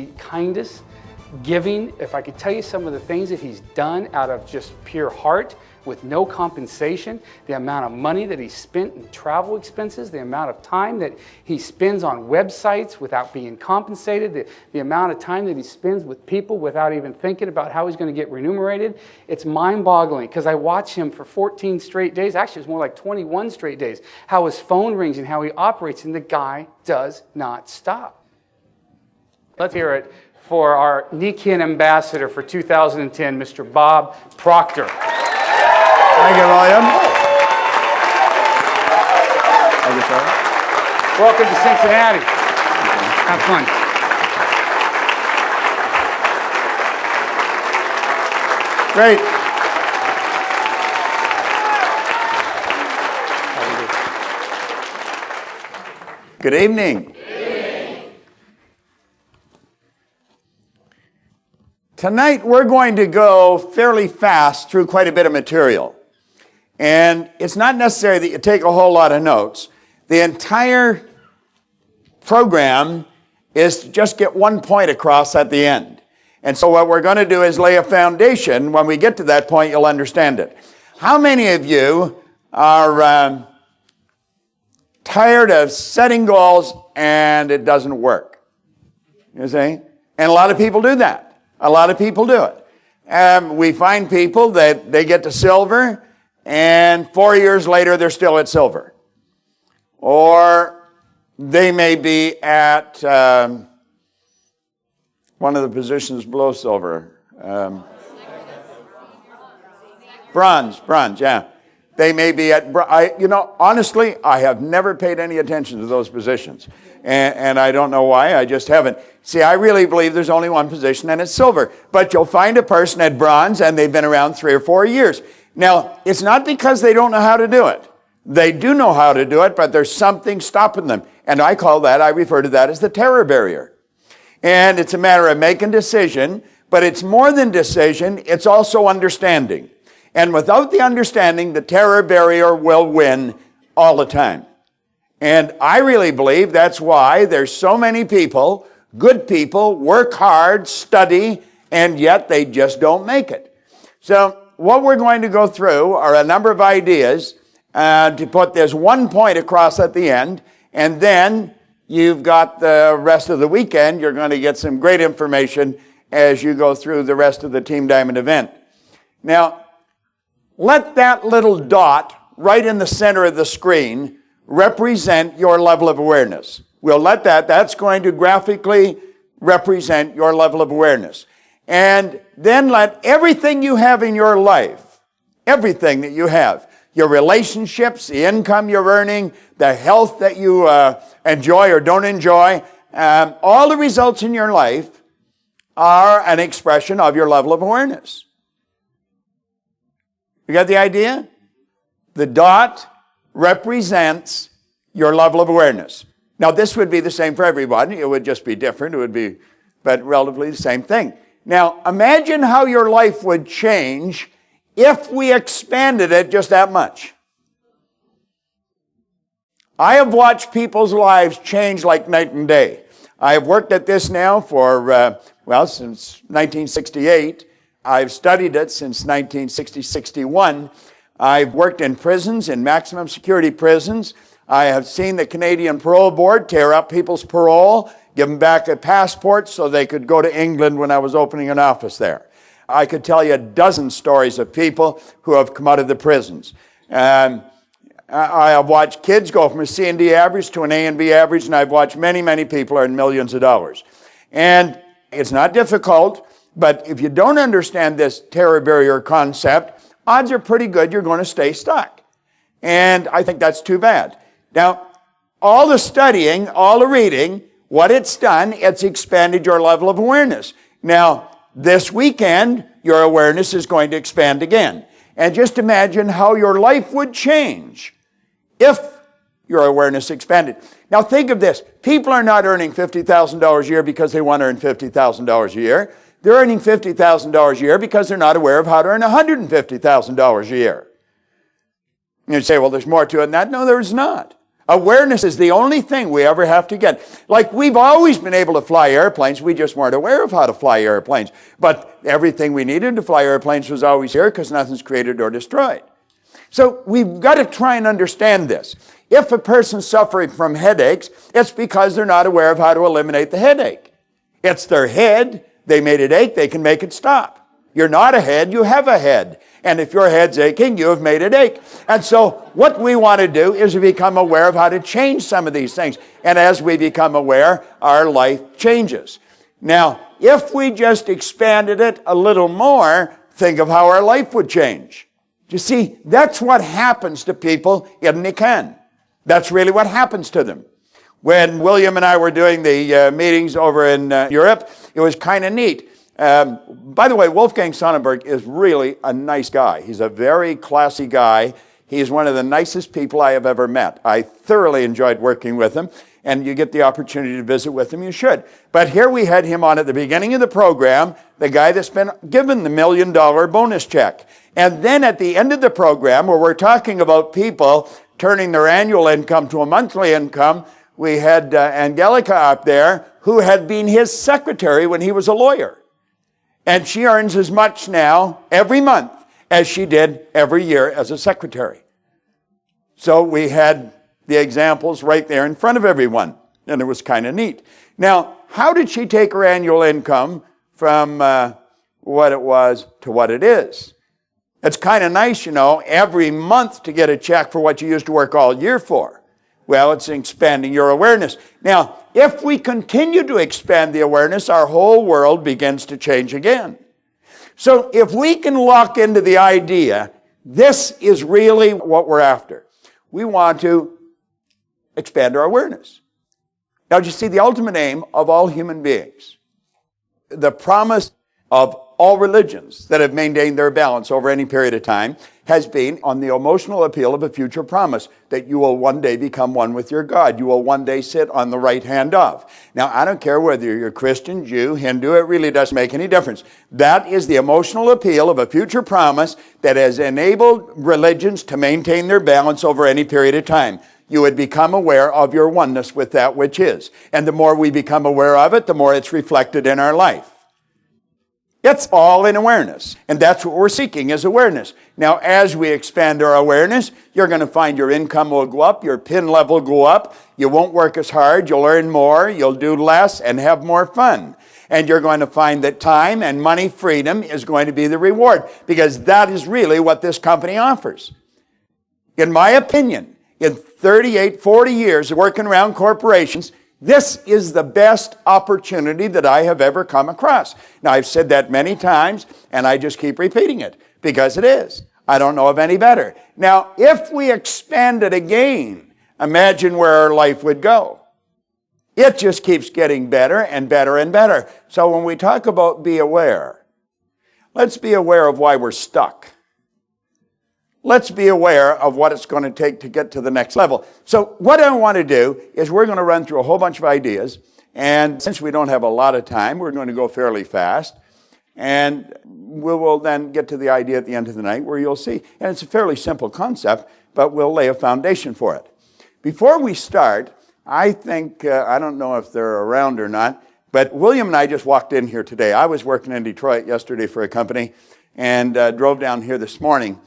the kindest, giving. If I could tell you some of the things that he's done out of just pure heart with no compensation, the amount of money that he spent in travel expenses, the amount of time that he spends on websites without being compensated, the amount of time that he spends with people without even thinking about how he's going to get remunerated, it's mind-boggling because I watch him for 14 straight days, actually it's more like 21 straight days, how his phone rings and how he operates, and the guy does not stop. Let's hear it for our Nikken ambassador for 2010, Mr. Bob Proctor. Thank you, William. Thank you, sir. Welcome to Cincinnati. Have fun. Great. Good evening. Tonight we're going to go fairly fast through quite a bit of material. And it's not necessary that you take a whole lot of notes. The entire program is to just get one point across at the end. And so what we're going to do is lay a foundation. When we get to that point, you'll understand it. How many of you are tired of setting goals and it doesn't work? You see? And a lot of people do that. A lot of people do it. We find people that they get to silver, and 4 years later they're still at silver. Or they may be at one of the positions below silver. Bronze, yeah. They may be at, honestly, I have never paid any attention to those positions. And I don't know why, I just haven't. See, I really believe there's only one position, and it's silver. But you'll find a person at bronze, and they've been around 3 or 4 years. Now, it's not because they don't know how to do it. They do know how to do it, but there's something stopping them. And I refer to that as the terror barrier. And it's a matter of making decision, but it's more than decision, it's also understanding. And without the understanding, the terror barrier will win all the time. And I really believe that's why there's so many people, good people, work hard, study, and yet they just don't make it. So what we're going to go through are a number of ideas to put this one point across at the end, and then you've got the rest of the weekend. You're going to get some great information as you go through the rest of the Team Diamond event. Now, let that little dot right in the center of the screen represent your level of awareness. We'll let that's going to graphically represent your level of awareness. And then let everything you have in your life, everything that you have, your relationships, the income you're earning, the health that you enjoy or don't enjoy, all the results in your life are an expression of your level of awareness. You got the idea? The dot represents your level of awareness. Now, this would be the same for everybody. It would just be different. It would be, but relatively the same thing. Now, imagine how your life would change if we expanded it just that much. I have watched people's lives change like night and day. I have worked at this now for, since 1968. I've studied it since 1960-61. I've worked in prisons, in maximum security prisons. I have seen the Canadian Parole Board tear up people's parole, give them back a passport so they could go to England when I was opening an office there. I could tell you a dozen stories of people who have come out of the prisons. I have watched kids go from a C and D average to an A and B average, and I've watched many, many people earn millions of dollars. And it's not difficult, but if you don't understand this terror barrier concept, odds are pretty good you're going to stay stuck. And I think that's too bad. Now, all the studying, all the reading, what it's done, it's expanded your level of awareness. Now, this weekend, your awareness is going to expand again. And just imagine how your life would change if your awareness expanded. Now, think of this. People are not earning $50,000 a year because they want to earn $50,000 a year. They're earning $50,000 a year because they're not aware of how to earn $150,000 a year. You say, well, there's more to it than that. No, there's not. Awareness is the only thing we ever have to get. Like, we've always been able to fly airplanes. We just weren't aware of how to fly airplanes. But everything we needed to fly airplanes was always here because nothing's created or destroyed. So we've got to try and understand this. If a person's suffering from headaches, it's because they're not aware of how to eliminate the headache. It's their head. They made it ache. They can make it stop. You're not a head, you have a head. And if your head's aching, you have made it ache. And so what we want to do is to become aware of how to change some of these things. And as we become aware, our life changes. Now, if we just expanded it a little more, think of how our life would change. You see, that's what happens to people in Nikken. That's really what happens to them. When William and I were doing the meetings over in Europe, it was kind of neat. By the way, Wolfgang Sonnenberg is really a nice guy. He's a very classy guy. He's one of the nicest people I have ever met. I thoroughly enjoyed working with him, and you get the opportunity to visit with him, you should. But here we had him on at the beginning of the program, the guy that's been given the $1 million bonus check. And then at the end of the program, where we're talking about people turning their annual income to a monthly income, we had Angelica up there, who had been his secretary when he was a lawyer. And she earns as much now every month as she did every year as a secretary. So we had the examples right there in front of everyone, and it was kind of neat. Now, how did she take her annual income from what it was to what it is? It's kind of nice, you know, every month to get a check for what you used to work all year for. Well, it's expanding your awareness. Now, if we continue to expand the awareness, our whole world begins to change again. So if we can lock into the idea, this is really what we're after. We want to expand our awareness. Now, you see, the ultimate aim of all human beings, the promise of all religions that have maintained their balance over any period of time, has been on the emotional appeal of a future promise that you will one day become one with your God. You will one day sit on the right hand of. Now, I don't care whether you're Christian, Jew, Hindu, it really doesn't make any difference. That is the emotional appeal of a future promise that has enabled religions to maintain their balance over any period of time. You would become aware of your oneness with that which is. And the more we become aware of it, the more it's reflected in our life. It's all in awareness, and that's what we're seeking is awareness. Now, as we expand our awareness, you're going to find your income will go up, your PIN level go up, you won't work as hard, you'll earn more, you'll do less, and have more fun. And you're going to find that time and money freedom is going to be the reward, because that is really what this company offers. In my opinion, in 38, 40 years of working around corporations, this is the best opportunity that I have ever come across. Now, I've said that many times, and I just keep repeating it, because it is. I don't know of any better. Now, if we expand it again, imagine where our life would go. It just keeps getting better and better and better. So when we talk about be aware, let's be aware of why we're stuck. Let's be aware of what it's going to take to get to the next level. So what I want to do is we're going to run through a whole bunch of ideas. And since we don't have a lot of time, we're going to go fairly fast. And we will then get to the idea at the end of the night where you'll see. And it's a fairly simple concept, but we'll lay a foundation for it. Before we start, I think, I don't know if they're around or not, but William and I just walked in here today. I was working in Detroit yesterday for a company and drove down here this morning.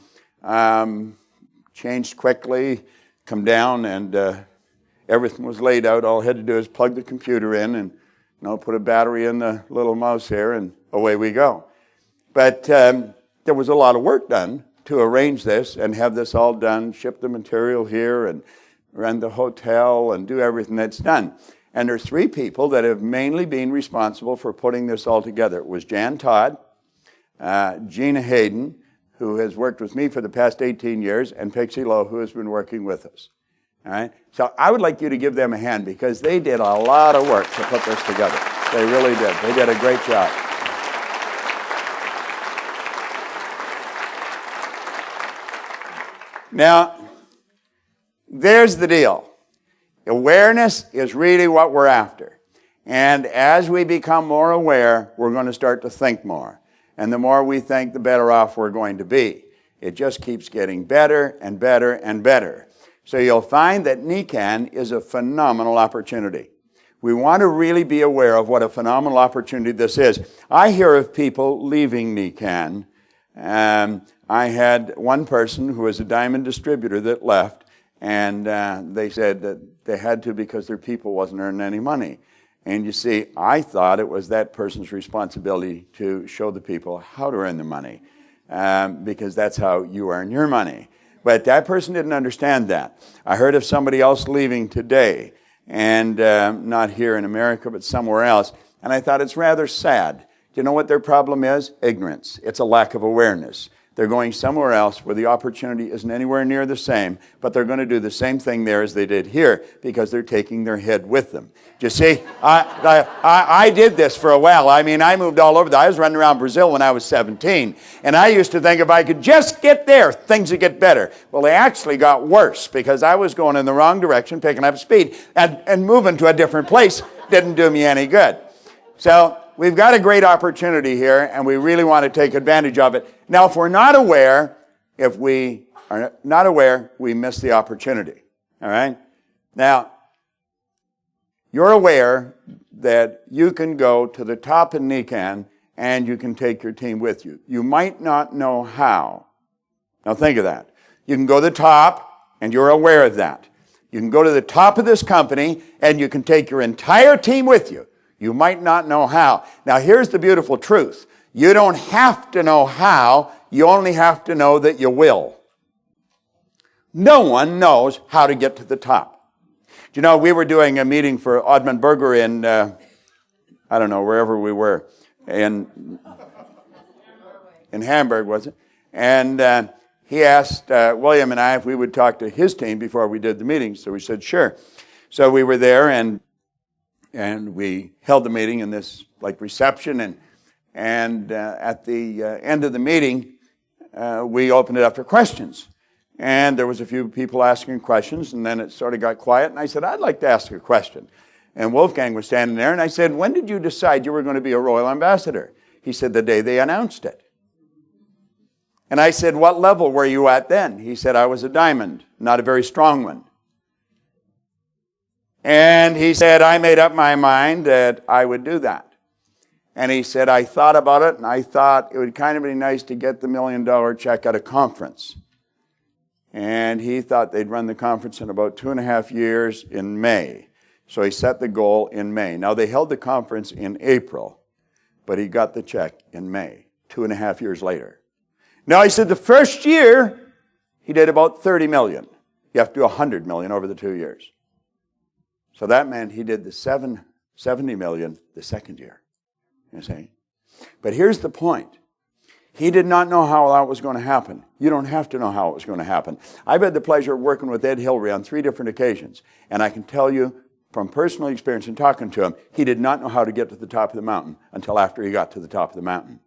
Changed quickly, come down, and everything was laid out. All I had to do is plug the computer in and put a battery in the little mouse here, and away we go. But there was a lot of work done to arrange this and have this all done, ship the material here and rent the hotel and do everything that's done. And there's 3 people that have mainly been responsible for putting this all together. It was Jan Todd, Gina Hayden, who has worked with me for the past 18 years, and Pixie Lowe, who has been working with us. All right? So I would like you to give them a hand because they did a lot of work to put this together. They really did. They did a great job. Now, there's the deal. Awareness is really what we're after. And as we become more aware, we're going to start to think more. And the more we think, the better off we're going to be. It just keeps getting better and better and better. So you'll find that Nikken is a phenomenal opportunity. We want to really be aware of what a phenomenal opportunity this is. I hear of people leaving Nikken. I had one person who was a diamond distributor that left, and they said that they had to because their people wasn't earning any money. And you see, I thought it was that person's responsibility to show the people how to earn the money, because that's how you earn your money. But that person didn't understand that. I heard of somebody else leaving today, and not here in America, but somewhere else, and I thought it's rather sad. Do you know what their problem is? Ignorance. It's a lack of awareness. They're going somewhere else where the opportunity isn't anywhere near the same, but they're going to do the same thing there as they did here because they're taking their head with them. Do you see? I did this for a while. I mean, I moved all over. I was running around Brazil when I was 17, and I used to think if I could just get there, things would get better. Well, they actually got worse because I was going in the wrong direction, picking up speed, and moving to a different place didn't do me any good. So we've got a great opportunity here, and we really want to take advantage of it. Now, if we're not aware, we miss the opportunity. All right? Now, you're aware that you can go to the top in Nikken, and you can take your team with you. You might not know how. Now, think of that. You can go to the top, and you're aware of that. You can go to the top of this company, and you can take your entire team with you. You might not know how. Now, here's the beautiful truth. You don't have to know how. You only have to know that you will. No one knows how to get to the top. Do you know, we were doing a meeting for Oddman Berger in, I don't know, wherever we were, in Hamburg, was it? And he asked William and I if we would talk to his team before we did the meeting. So we said, sure. So we were there, and we held the meeting in this like reception, and at the end of the meeting, we opened it up for questions. And there was a few people asking questions, and then it sort of got quiet, and I said, I'd like to ask a question. And Wolfgang was standing there, and I said, when did you decide you were going to be a royal ambassador? He said, the day they announced it. And I said, what level were you at then? He said, I was a diamond, not a very strong one. And he said, I made up my mind that I would do that. And he said, I thought about it, and I thought it would kind of be nice to get the $1 million check at a conference. And he thought they'd run the conference in about 2.5 years in May. So he set the goal in May. Now, they held the conference in April, but he got the check in May, 2.5 years later. Now, he said the first year, he did about 30 million. You have to do 100 million over the 2 years. So that meant he did the 70 million the second year. You see? But here's the point. He did not know how that was going to happen. You don't have to know how it was going to happen. I've had the pleasure of working with Ed Hillary on 3 different occasions. And I can tell you from personal experience in talking to him, he did not know how to get to the top of the mountain until after he got to the top of the mountain.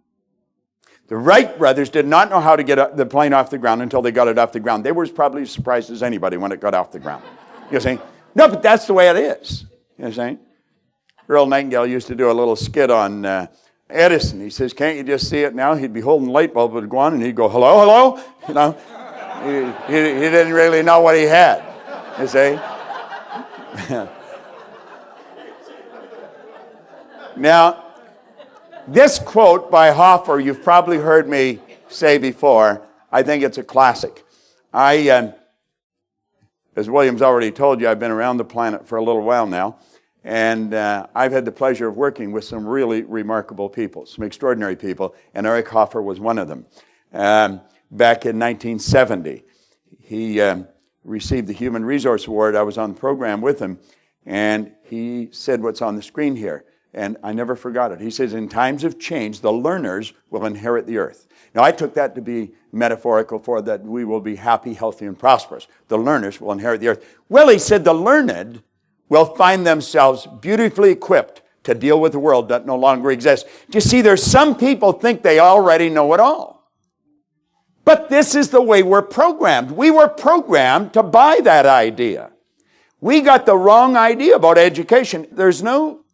The Wright brothers did not know how to get the plane off the ground until they got it off the ground. They were as probably as surprised as anybody when it got off the ground. You see? No, but that's the way it is. You know what I'm saying? Earl Nightingale used to do a little skit on Edison. He says, can't you just see it now? He'd be holding the light bulb would go on, and he'd go, hello, hello? You know, he didn't really know what he had. You see? Now, this quote by Hoffer, you've probably heard me say before. I think it's a classic. As William's already told you, I've been around the planet for a little while now. And I've had the pleasure of working with some really remarkable people, some extraordinary people, and Eric Hoffer was one of them. Back in 1970, he received the Human Resource Award. I was on the program with him, and he said what's on the screen here, and I never forgot it. He says, in times of change, the learners will inherit the earth. Now, I took that to be metaphorical for that we will be happy, healthy, and prosperous. The learners will inherit the earth. Well, he said the learned will find themselves beautifully equipped to deal with a world that no longer exists. Do you see, there's some people think they already know it all. But this is the way we're programmed. We were programmed to buy that idea. We got the wrong idea about education. There's no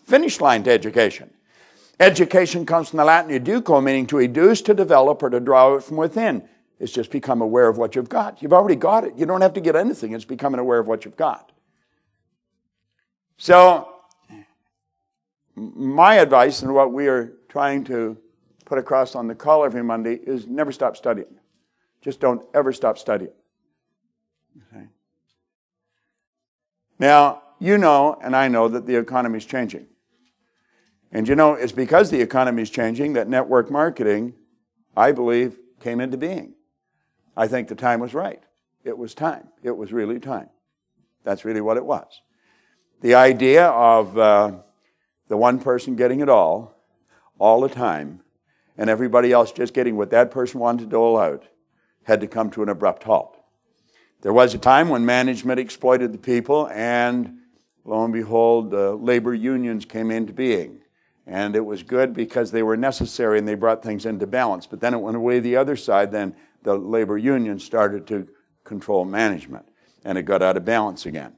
finish line to education. Education comes from the Latin educo, meaning to educe, to develop, or to draw it from within. It's just become aware of what you've got. You've already got it. You don't have to get anything. It's becoming aware of what you've got. So, my advice and what we are trying to put across on the call every Monday is never stop studying. Just don't ever stop studying. Okay? Now, you know and I know that the economy is changing. And you know, it's because the economy is changing that network marketing, I believe, came into being. I think the time was right. It was time. It was really time. That's really what it was. The idea of the one person getting it all the time, and everybody else just getting what that person wanted to dole out, had to come to an abrupt halt. There was a time when management exploited the people, and lo and behold, labor unions came into being. And it was good because they were necessary and they brought things into balance. But then it went away the other side, then the labor union started to control management, and it got out of balance again.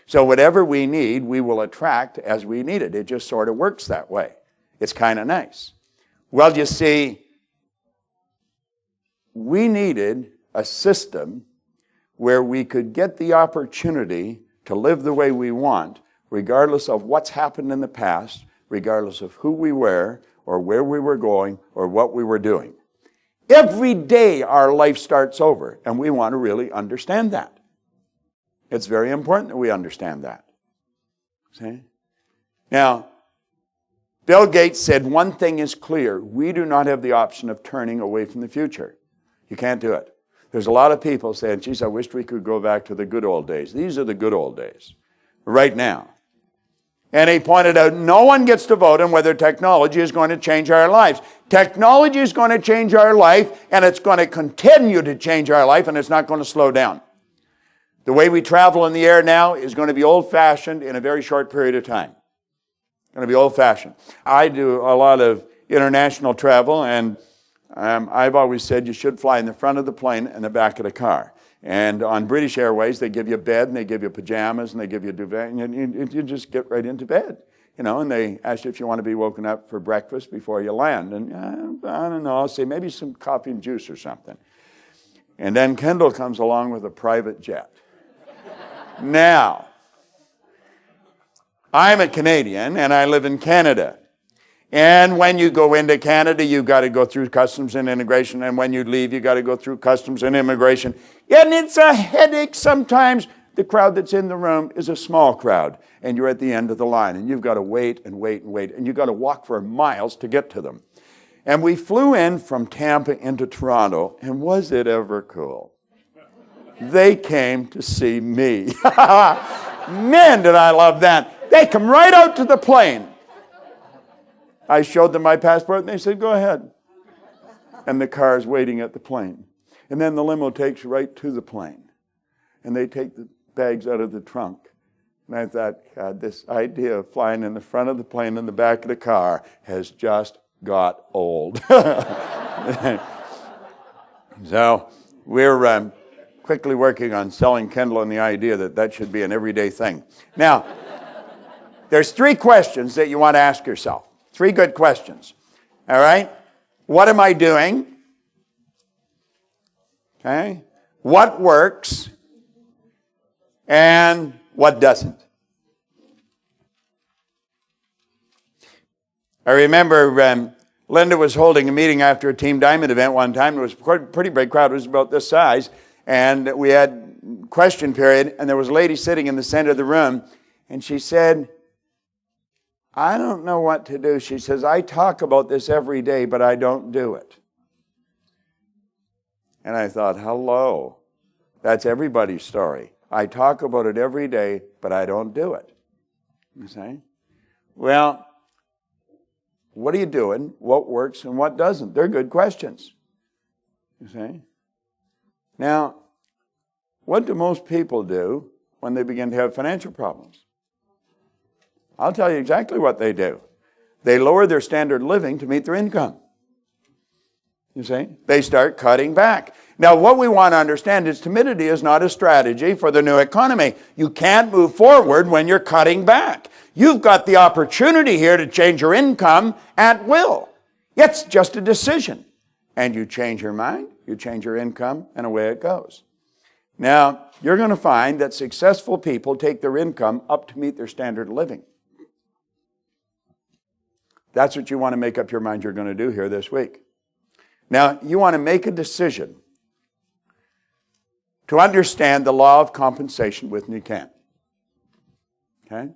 So whatever we need, we will attract as we need it. It just sort of works that way. It's kind of nice. Well, you see, we needed a system where we could get the opportunity to live the way we want, regardless of what's happened in the past, regardless of who we were, or where we were going, or what we were doing. Every day our life starts over, and we want to really understand that. It's very important that we understand that. See? Now, Bill Gates said one thing is clear. We do not have the option of turning away from the future. You can't do it. There's a lot of people saying, geez, I wish we could go back to the good old days. These are the good old days, right now. And he pointed out, no one gets to vote on whether technology is going to change our lives. Technology is going to change our life, and it's going to continue to change our life, and it's not going to slow down. The way we travel in the air now is going to be old-fashioned in a very short period of time. It's going to be old-fashioned. I do a lot of international travel, and I've always said you should fly in the front of the plane and the back of the car. And on British Airways, they give you a bed, and they give you pajamas, and they give you a duvet, and you just get right into bed. You know, and they ask you if you want to be woken up for breakfast before you land. And I don't know, I'll say maybe some coffee and juice or something. And then Kendall comes along with a private jet. Now, I'm a Canadian, and I live in Canada. And when you go into Canada, you've got to go through customs and immigration. And when you leave, you've got to go through customs and immigration. And it's a headache sometimes. The crowd that's in the room is a small crowd. And you're at the end of the line. And you've got to wait and wait and wait. And you've got to walk for miles to get to them. And we flew in from Tampa into Toronto. And was it ever cool? They came to see me. Man, did I love that. They come right out to the plane. I showed them my passport, and they said, go ahead. And the car's waiting at the plane. And then the limo takes you right to the plane. And they take the bags out of the trunk. And I thought, God, this idea of flying in the front of the plane and the back of the car has just got old. So we're quickly working on selling Kendall on the idea that that should be an everyday thing. Now, there's 3 questions that you want to ask yourself. 3 good questions. All right? What am I doing? Okay? What works? And what doesn't? I remember Linda was holding a meeting after a Team Diamond event one time. It was a pretty big crowd. It was about this size. And we had question period, and there was a lady sitting in the center of the room, and she said, I don't know what to do. She says, I talk about this every day, but I don't do it. And I thought, hello, that's everybody's story. I talk about it every day, but I don't do it. You see? Well, what are you doing? What works and what doesn't? They're good questions. You see? Now, what do most people do when they begin to have financial problems? I'll tell you exactly what they do. They lower their standard of living to meet their income. You see? They start cutting back. Now, what we want to understand is timidity is not a strategy for the new economy. You can't move forward when you're cutting back. You've got the opportunity here to change your income at will. It's just a decision. And you change your mind, you change your income, and away it goes. Now, you're going to find that successful people take their income up to meet their standard of living. That's what you want to make up your mind you're going to do here this week. Now, you want to make a decision to understand the law of compensation with Nikken. Okay?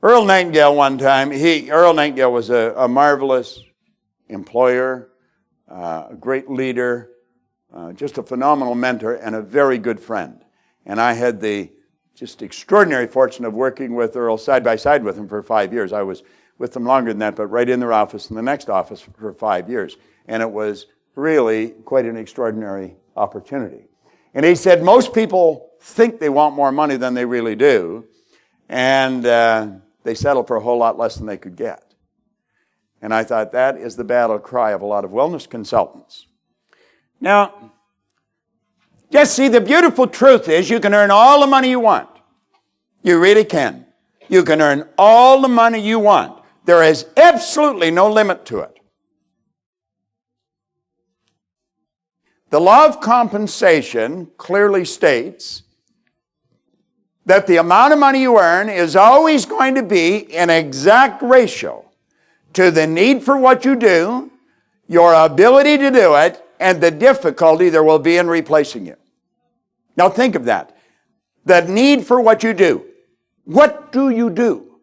Earl Nightingale one time, Earl Nightingale was a marvelous employer, a great leader, just a phenomenal mentor and a very good friend. And I had the just extraordinary fortune of working with Earl side by side with him for 5 years. I was with them longer than that, but right in their office and the next office for 5 years. And it was really quite an extraordinary opportunity. And he said most people think they want more money than they really do, and they settle for a whole lot less than they could get. And I thought that is the battle cry of a lot of wellness consultants. Now, just see, the beautiful truth is you can earn all the money you want. You really can. You can earn all the money you want. There is absolutely no limit to it. The law of compensation clearly states that the amount of money you earn is always going to be an exact ratio to the need for what you do, your ability to do it, and the difficulty there will be in replacing you. Now think of that. The need for what you do. What do you do?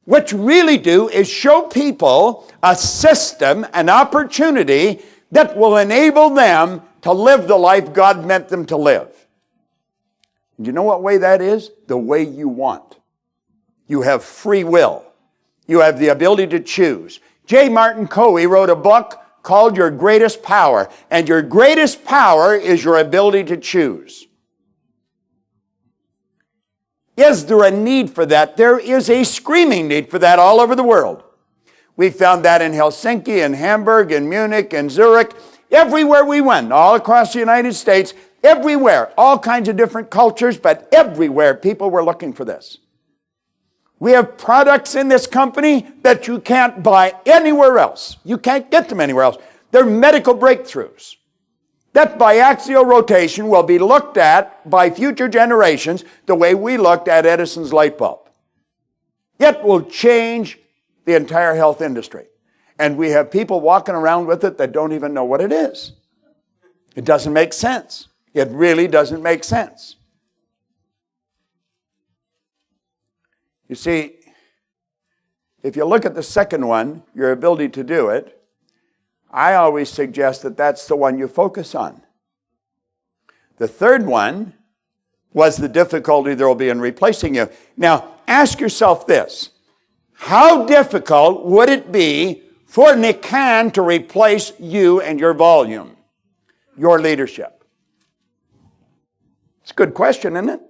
What you really do is show people a system, an opportunity that will enable them to live the life God meant them to live. Do you know what way that is? The way you want. You have free will. You have the ability to choose. J. Martin Coe wrote a book called Your Greatest Power, and your greatest power is your ability to choose. Is there a need for that? There is a screaming need for that all over the world. We found that in Helsinki, in Hamburg, in Munich, in Zurich, everywhere we went, all across the United States, everywhere, all kinds of different cultures, but everywhere people were looking for this. We have products in this company that you can't buy anywhere else. You can't get them anywhere else. They're medical breakthroughs that by axial rotation will be looked at by future generations the way we looked at Edison's light bulb. It will change the entire health industry. And we have people walking around with it that don't even know what it is. It doesn't make sense. It really doesn't make sense. You see, if you look at the second one, your ability to do it, I always suggest that that's the one you focus on. The third one was the difficulty there will be in replacing you. Now, ask yourself this. How difficult would it be for Nikken to replace you and your volume, your leadership? It's a good question, isn't it?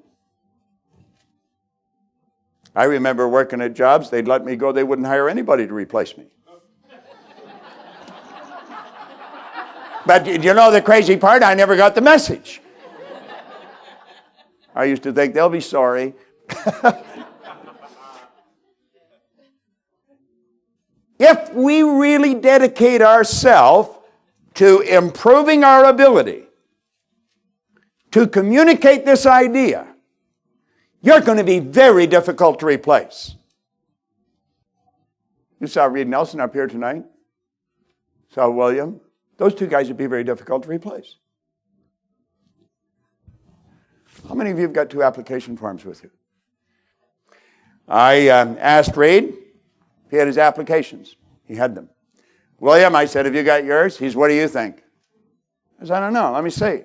I remember working at jobs, they'd let me go, they wouldn't hire anybody to replace me. But you know the crazy part? I never got the message. I used to think they'll be sorry. If we really dedicate ourselves to improving our ability to communicate this idea, you're going to be very difficult to replace. You saw Reed Nelson up here tonight. Saw William. Those two guys would be very difficult to replace. How many of you have got 2 application forms with you? I asked Reed if he had his applications. He had them. William, I said, have you got yours? He's, what do you think? I said, I don't know. Let me see.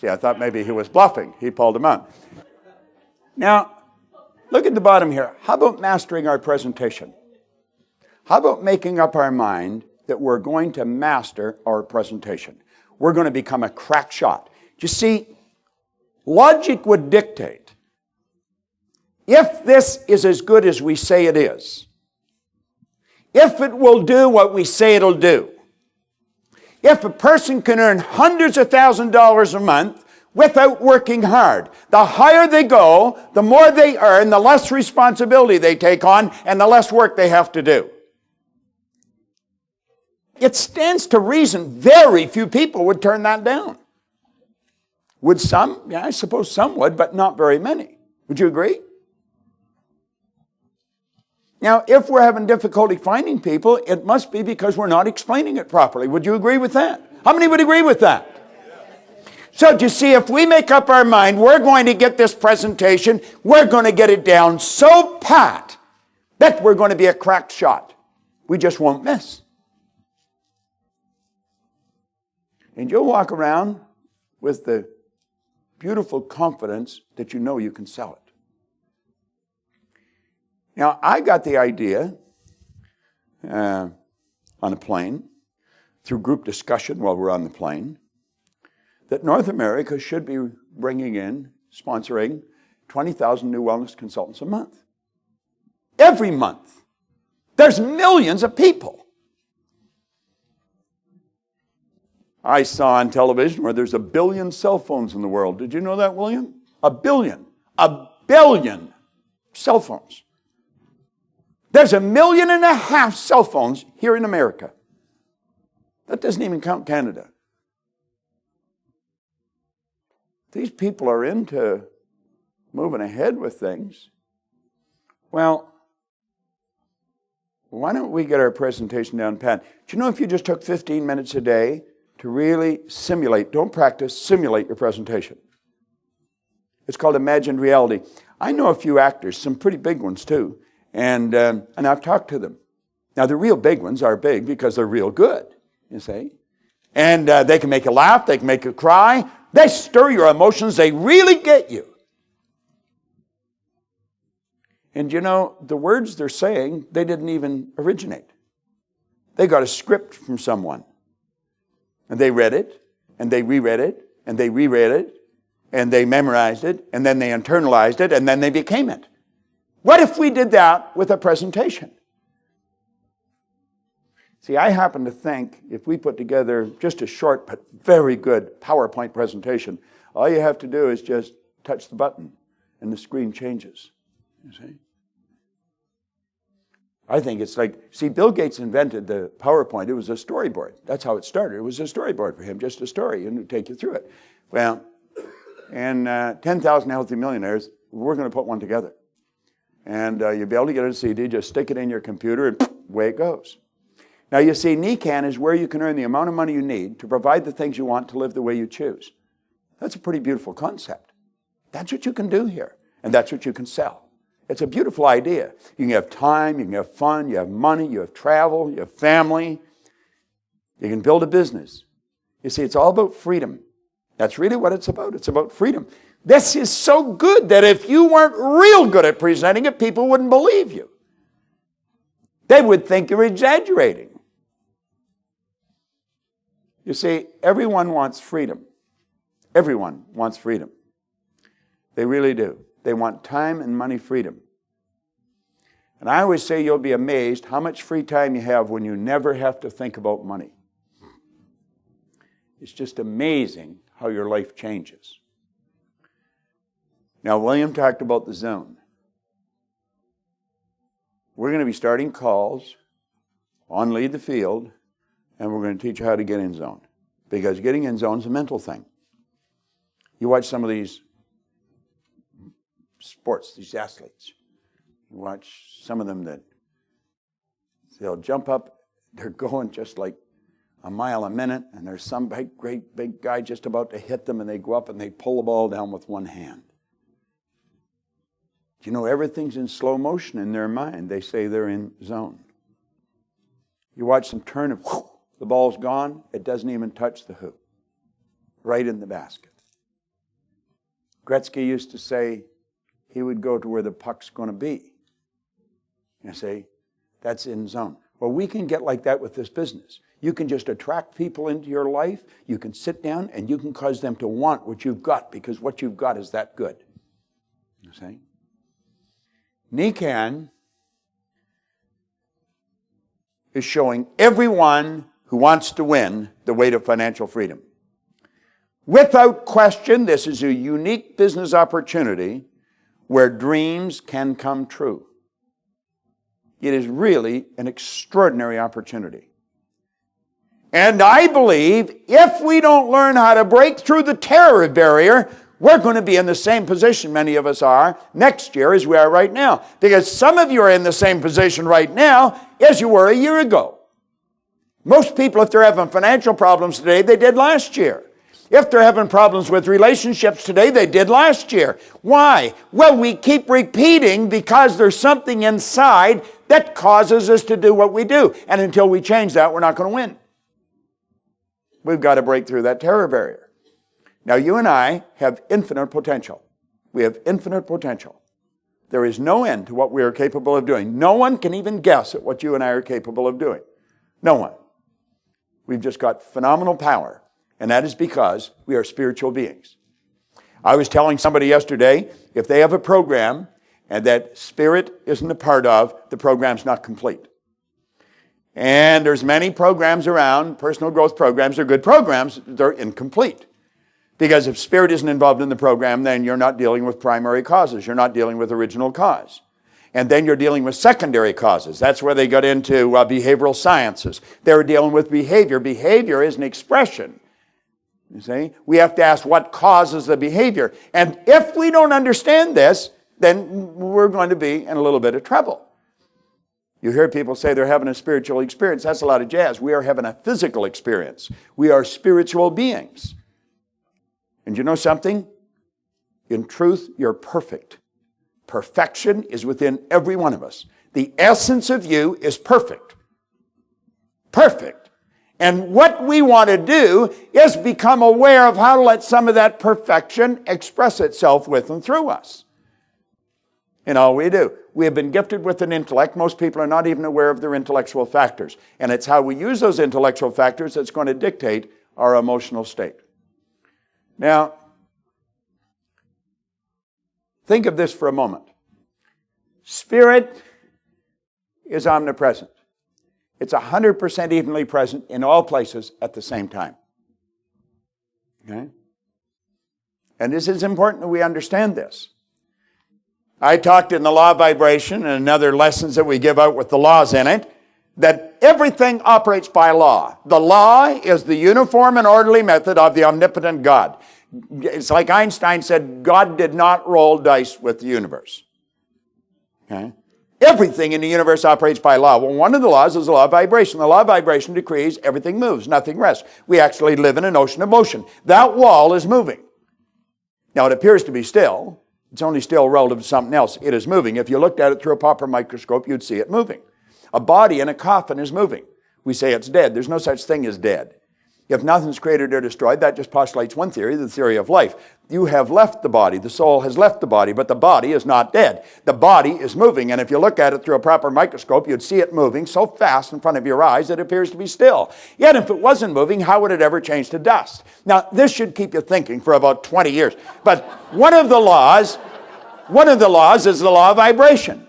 See, I thought maybe he was bluffing. He pulled them out. Now, look at the bottom here. How about mastering our presentation? How about making up our mind that we're going to master our presentation? We're going to become a crack shot. You see, logic would dictate, if this is as good as we say it is, if it will do what we say it'll do, if a person can earn hundreds of thousands of dollars a month without working hard, the higher they go, the more they earn, the less responsibility they take on, and the less work they have to do. it stands to reason very few people would turn that down. Would some? Yeah, I suppose some would, but not very many. Would you agree? Now, if we're having difficulty finding people, it must be because we're not explaining it properly. Would you agree with that? How many would agree with that? So, do you see, if we make up our mind, we're going to get this presentation, we're going to get it down so pat that we're going to be a cracked shot. We just won't miss. And you'll walk around with the beautiful confidence that you know you can sell it. Now, I got the idea on a plane, through group discussion while we're on the plane, that North America should be sponsoring 20,000 new wellness consultants a month. Every month. There's millions of people. I saw on television where there's 1 billion cell phones in the world. Did you know that, William? 1 billion. 1 billion cell phones. There's 1.5 million cell phones here in America. That doesn't even count Canada. These people are into moving ahead with things. Well, why don't we get our presentation down pat? Do you know if you just took 15 minutes a day to really simulate, don't practice, simulate your presentation? It's called imagined reality. I know a few actors, some pretty big ones too, and I've talked to them. Now, the real big ones are big because they're real good, you see. And they can make you laugh, they can make you cry, they stir your emotions, they really get you. And you know, the words they're saying, they didn't even originate. They got a script from someone. And they read it, and they reread it, and they reread it, and they memorized it, and then they internalized it, and then they became it. What if we did that with a presentation? See, I happen to think if we put together just a short but very good PowerPoint presentation, all you have to do is just touch the button, and the screen changes. You see? I think it's like, see, Bill Gates invented the PowerPoint. It was a storyboard. That's how it started. It was a storyboard for him, just a story, and it would take you through it. Well, and 10,000 Healthy Millionaires, we're going to put one together. And you'll be able to get a CD, just stick it in your computer, and away it goes. Now, you see, Nikken is where you can earn the amount of money you need to provide the things you want to live the way you choose. That's a pretty beautiful concept. That's what you can do here, and that's what you can sell. It's a beautiful idea. You can have time, you can have fun, you have money, you have travel, you have family. You can build a business. You see, it's all about freedom. That's really what it's about. It's about freedom. This is so good that if you weren't real good at presenting it, people wouldn't believe you. They would think you're exaggerating. You see, everyone wants freedom. Everyone wants freedom. They really do. They want time and money freedom. And I always say you'll be amazed how much free time you have when you never have to think about money. It's just amazing how your life changes. Now, William talked about the zone. We're going to be starting calls on Lead the Field, and we're going to teach you how to get in zone. Because getting in zone is a mental thing. You watch some of these sports, these athletes. You watch some of them that they'll jump up, they're going just like a mile a minute, and there's some great big guy just about to hit them, and they go up and they pull the ball down with one hand. You know, everything's in slow motion in their mind. They say they're in zone. You watch them turn and whoosh, the ball's gone, it doesn't even touch the hoop. Right in the basket. Gretzky used to say, he would go to where the puck's going to be. You see, that's in zone. Well, we can get like that with this business. You can just attract people into your life. You can sit down and you can cause them to want what you've got because what you've got is that good. You see? Nikken is showing everyone who wants to win the way to financial freedom. Without question, this is a unique business opportunity where dreams can come true. It is really an extraordinary opportunity. And I believe if we don't learn how to break through the terror barrier, we're going to be in the same position many of us are next year as we are right now. Because some of you are in the same position right now as you were a year ago. Most people, if they're having financial problems today, they did last year. If they're having problems with relationships today, they did last year. Why? Well, we keep repeating because there's something inside that causes us to do what we do. And until we change that, we're not going to win. We've got to break through that terror barrier. Now, you and I have infinite potential. We have infinite potential. There is no end to what we are capable of doing. No one can even guess at what you and I are capable of doing. No one. We've just got phenomenal power, and that is because we are spiritual beings. I was telling somebody yesterday, if they have a program and that spirit isn't a part of, the program's not complete. And there's many programs around, personal growth programs are good programs, they're incomplete. Because if spirit isn't involved in the program, then you're not dealing with primary causes. You're not dealing with original cause. And then you're dealing with secondary causes. That's where they got into behavioral sciences. They were dealing with behavior. Behavior is an expression. You see? We have to ask what causes the behavior. And if we don't understand this, then we're going to be in a little bit of trouble. You hear people say they're having a spiritual experience. That's a lot of jazz. We are having a physical experience. We are spiritual beings. And you know something? In truth, you're perfect. Perfection is within every one of us. The essence of you is perfect. Perfect. And what we want to do is become aware of how to let some of that perfection express itself with and through us. In all we do. We have been gifted with an intellect. Most people are not even aware of their intellectual factors. And it's how we use those intellectual factors that's going to dictate our emotional state. Now, think of this for a moment. Spirit is omnipresent. It's 100% evenly present in all places at the same time. Okay? And this is important that we understand this. I talked in the law of vibration and other lessons that we give out with the laws in it, that everything operates by law. The law is the uniform and orderly method of the omnipotent God. It's like Einstein said, God did not roll dice with the universe. Okay? Everything in the universe operates by law. Well, one of the laws is the law of vibration. The law of vibration decrees everything moves, nothing rests. We actually live in an ocean of motion. That wall is moving. Now, it appears to be still. It's only still relative to something else. It is moving. If you looked at it through a proper microscope, you'd see it moving. A body in a coffin is moving. We say it's dead. There's no such thing as dead. If nothing's created or destroyed, that just postulates one theory, the theory of life. You have left the body. The soul has left the body, but the body is not dead. The body is moving, and if you look at it through a proper microscope, you'd see it moving so fast in front of your eyes that it appears to be still. Yet if it wasn't moving, how would it ever change to dust? Now, this should keep you thinking for about 20 years. But one of the laws is the law of vibration.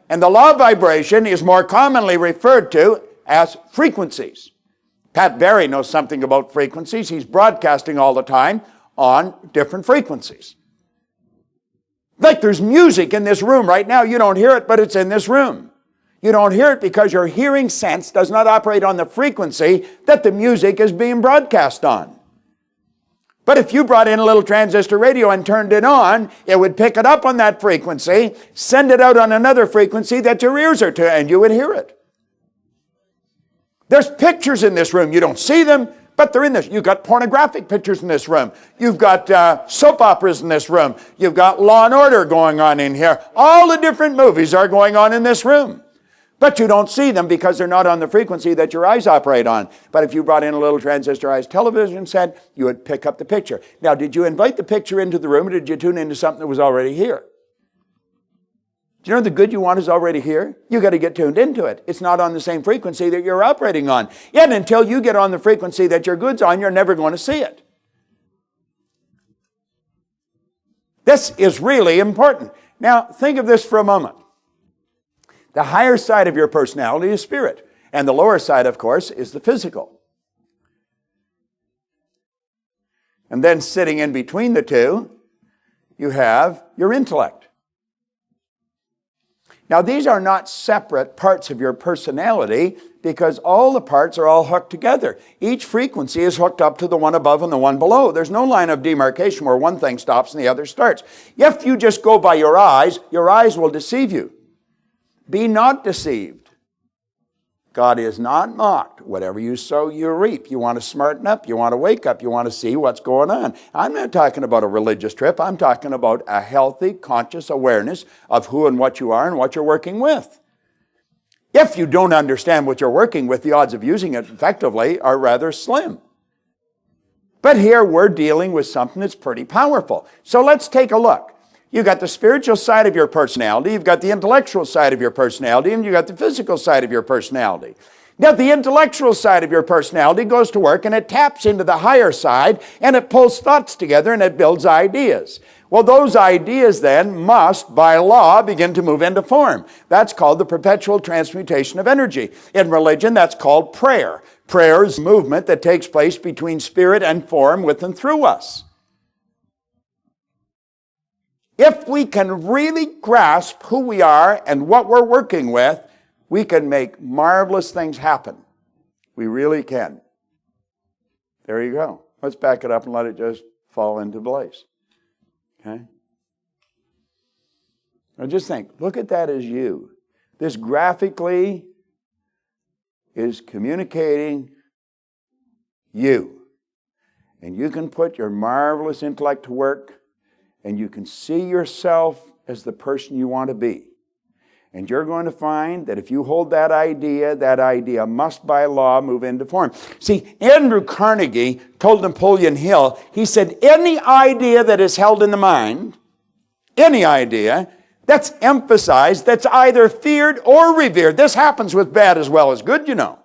And the law of vibration is more commonly referred to as frequencies. Pat Barry knows something about frequencies. He's broadcasting all the time on different frequencies. Like there's music in this room right now. You don't hear it, but it's in this room. You don't hear it because your hearing sense does not operate on the frequency that the music is being broadcast on. But if you brought in a little transistor radio and turned it on, it would pick it up on that frequency, send it out on another frequency that your ears are to, and you would hear it. There's pictures in this room. You don't see them, but they're in this. You've got pornographic pictures in this room. You've got soap operas in this room. You've got Law and Order going on in here. All the different movies are going on in this room. But you don't see them because they're not on the frequency that your eyes operate on. But if you brought in a little transistorized television set, you would pick up the picture. Now, did you invite the picture into the room, or did you tune into something that was already here? Do you know the good you want is already here? You got to get tuned into it. It's not on the same frequency that you're operating on. Yet until you get on the frequency that your good's on, you're never going to see it. This is really important. Now, think of this for a moment. The higher side of your personality is spirit, and the lower side, of course, is the physical. And then sitting in between the two, you have your intellect. Now, these are not separate parts of your personality because all the parts are all hooked together. Each frequency is hooked up to the one above and the one below. There's no line of demarcation where one thing stops and the other starts. If you just go by your eyes will deceive you. Be not deceived. God is not mocked. Whatever you sow, you reap. You want to smarten up. You want to wake up. You want to see what's going on. I'm not talking about a religious trip. I'm talking about a healthy, conscious awareness of who and what you are and what you're working with. If you don't understand what you're working with, the odds of using it effectively are rather slim. But here we're dealing with something that's pretty powerful. So let's take a look. You've got the spiritual side of your personality, you've got the intellectual side of your personality, and you've got the physical side of your personality. Now, the intellectual side of your personality goes to work and it taps into the higher side and it pulls thoughts together and it builds ideas. Well, those ideas then must, by law, begin to move into form. That's called the perpetual transmutation of energy. In religion, that's called prayer. Prayer is movement that takes place between spirit and form with and through us. If we can really grasp who we are and what we're working with, we can make marvelous things happen. We really can. There you go. Let's back it up and let it just fall into place. Okay? Now just think, look at that as you. This graphically is communicating you. And you can put your marvelous intellect to work and you can see yourself as the person you want to be. And you're going to find that if you hold that idea must by law move into form. See, Andrew Carnegie told Napoleon Hill, he said, any idea that is held in the mind, any idea, that's emphasized, that's either feared or revered. This happens with bad as well as good, you know.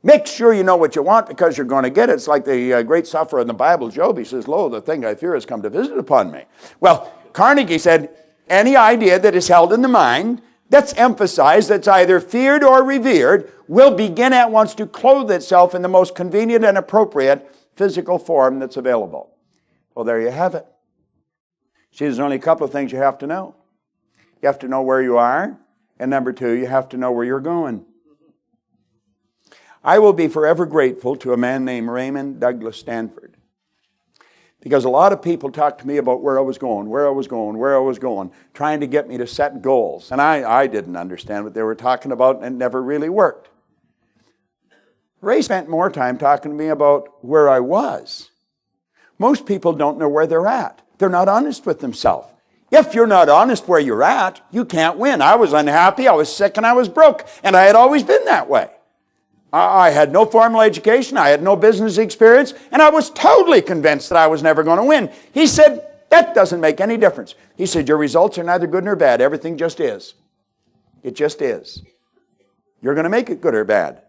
Make sure you know what you want because you're going to get it. It's like the great sufferer in the Bible, Job. He says, lo, the thing I fear has come to visit upon me. Well, Carnegie said, any idea that is held in the mind, that's emphasized, that's either feared or revered, will begin at once to clothe itself in the most convenient and appropriate physical form that's available. Well, there you have it. See, there's only a couple of things you have to know. You have to know where you are, and number two, you have to know where you're going. I will be forever grateful to a man named Raymond Douglas Stanford. Because a lot of people talked to me about where I was going, trying to get me to set goals. And I didn't understand what they were talking about, and it never really worked. Ray spent more time talking to me about where I was. Most people don't know where they're at. They're not honest with themselves. If you're not honest where you're at, you can't win. I was unhappy, I was sick, and I was broke. And I had always been that way. I had no formal education, I had no business experience, and I was totally convinced that I was never going to win. He said, that doesn't make any difference. He said, your results are neither good nor bad. Everything just is. It just is. You're going to make it good or bad.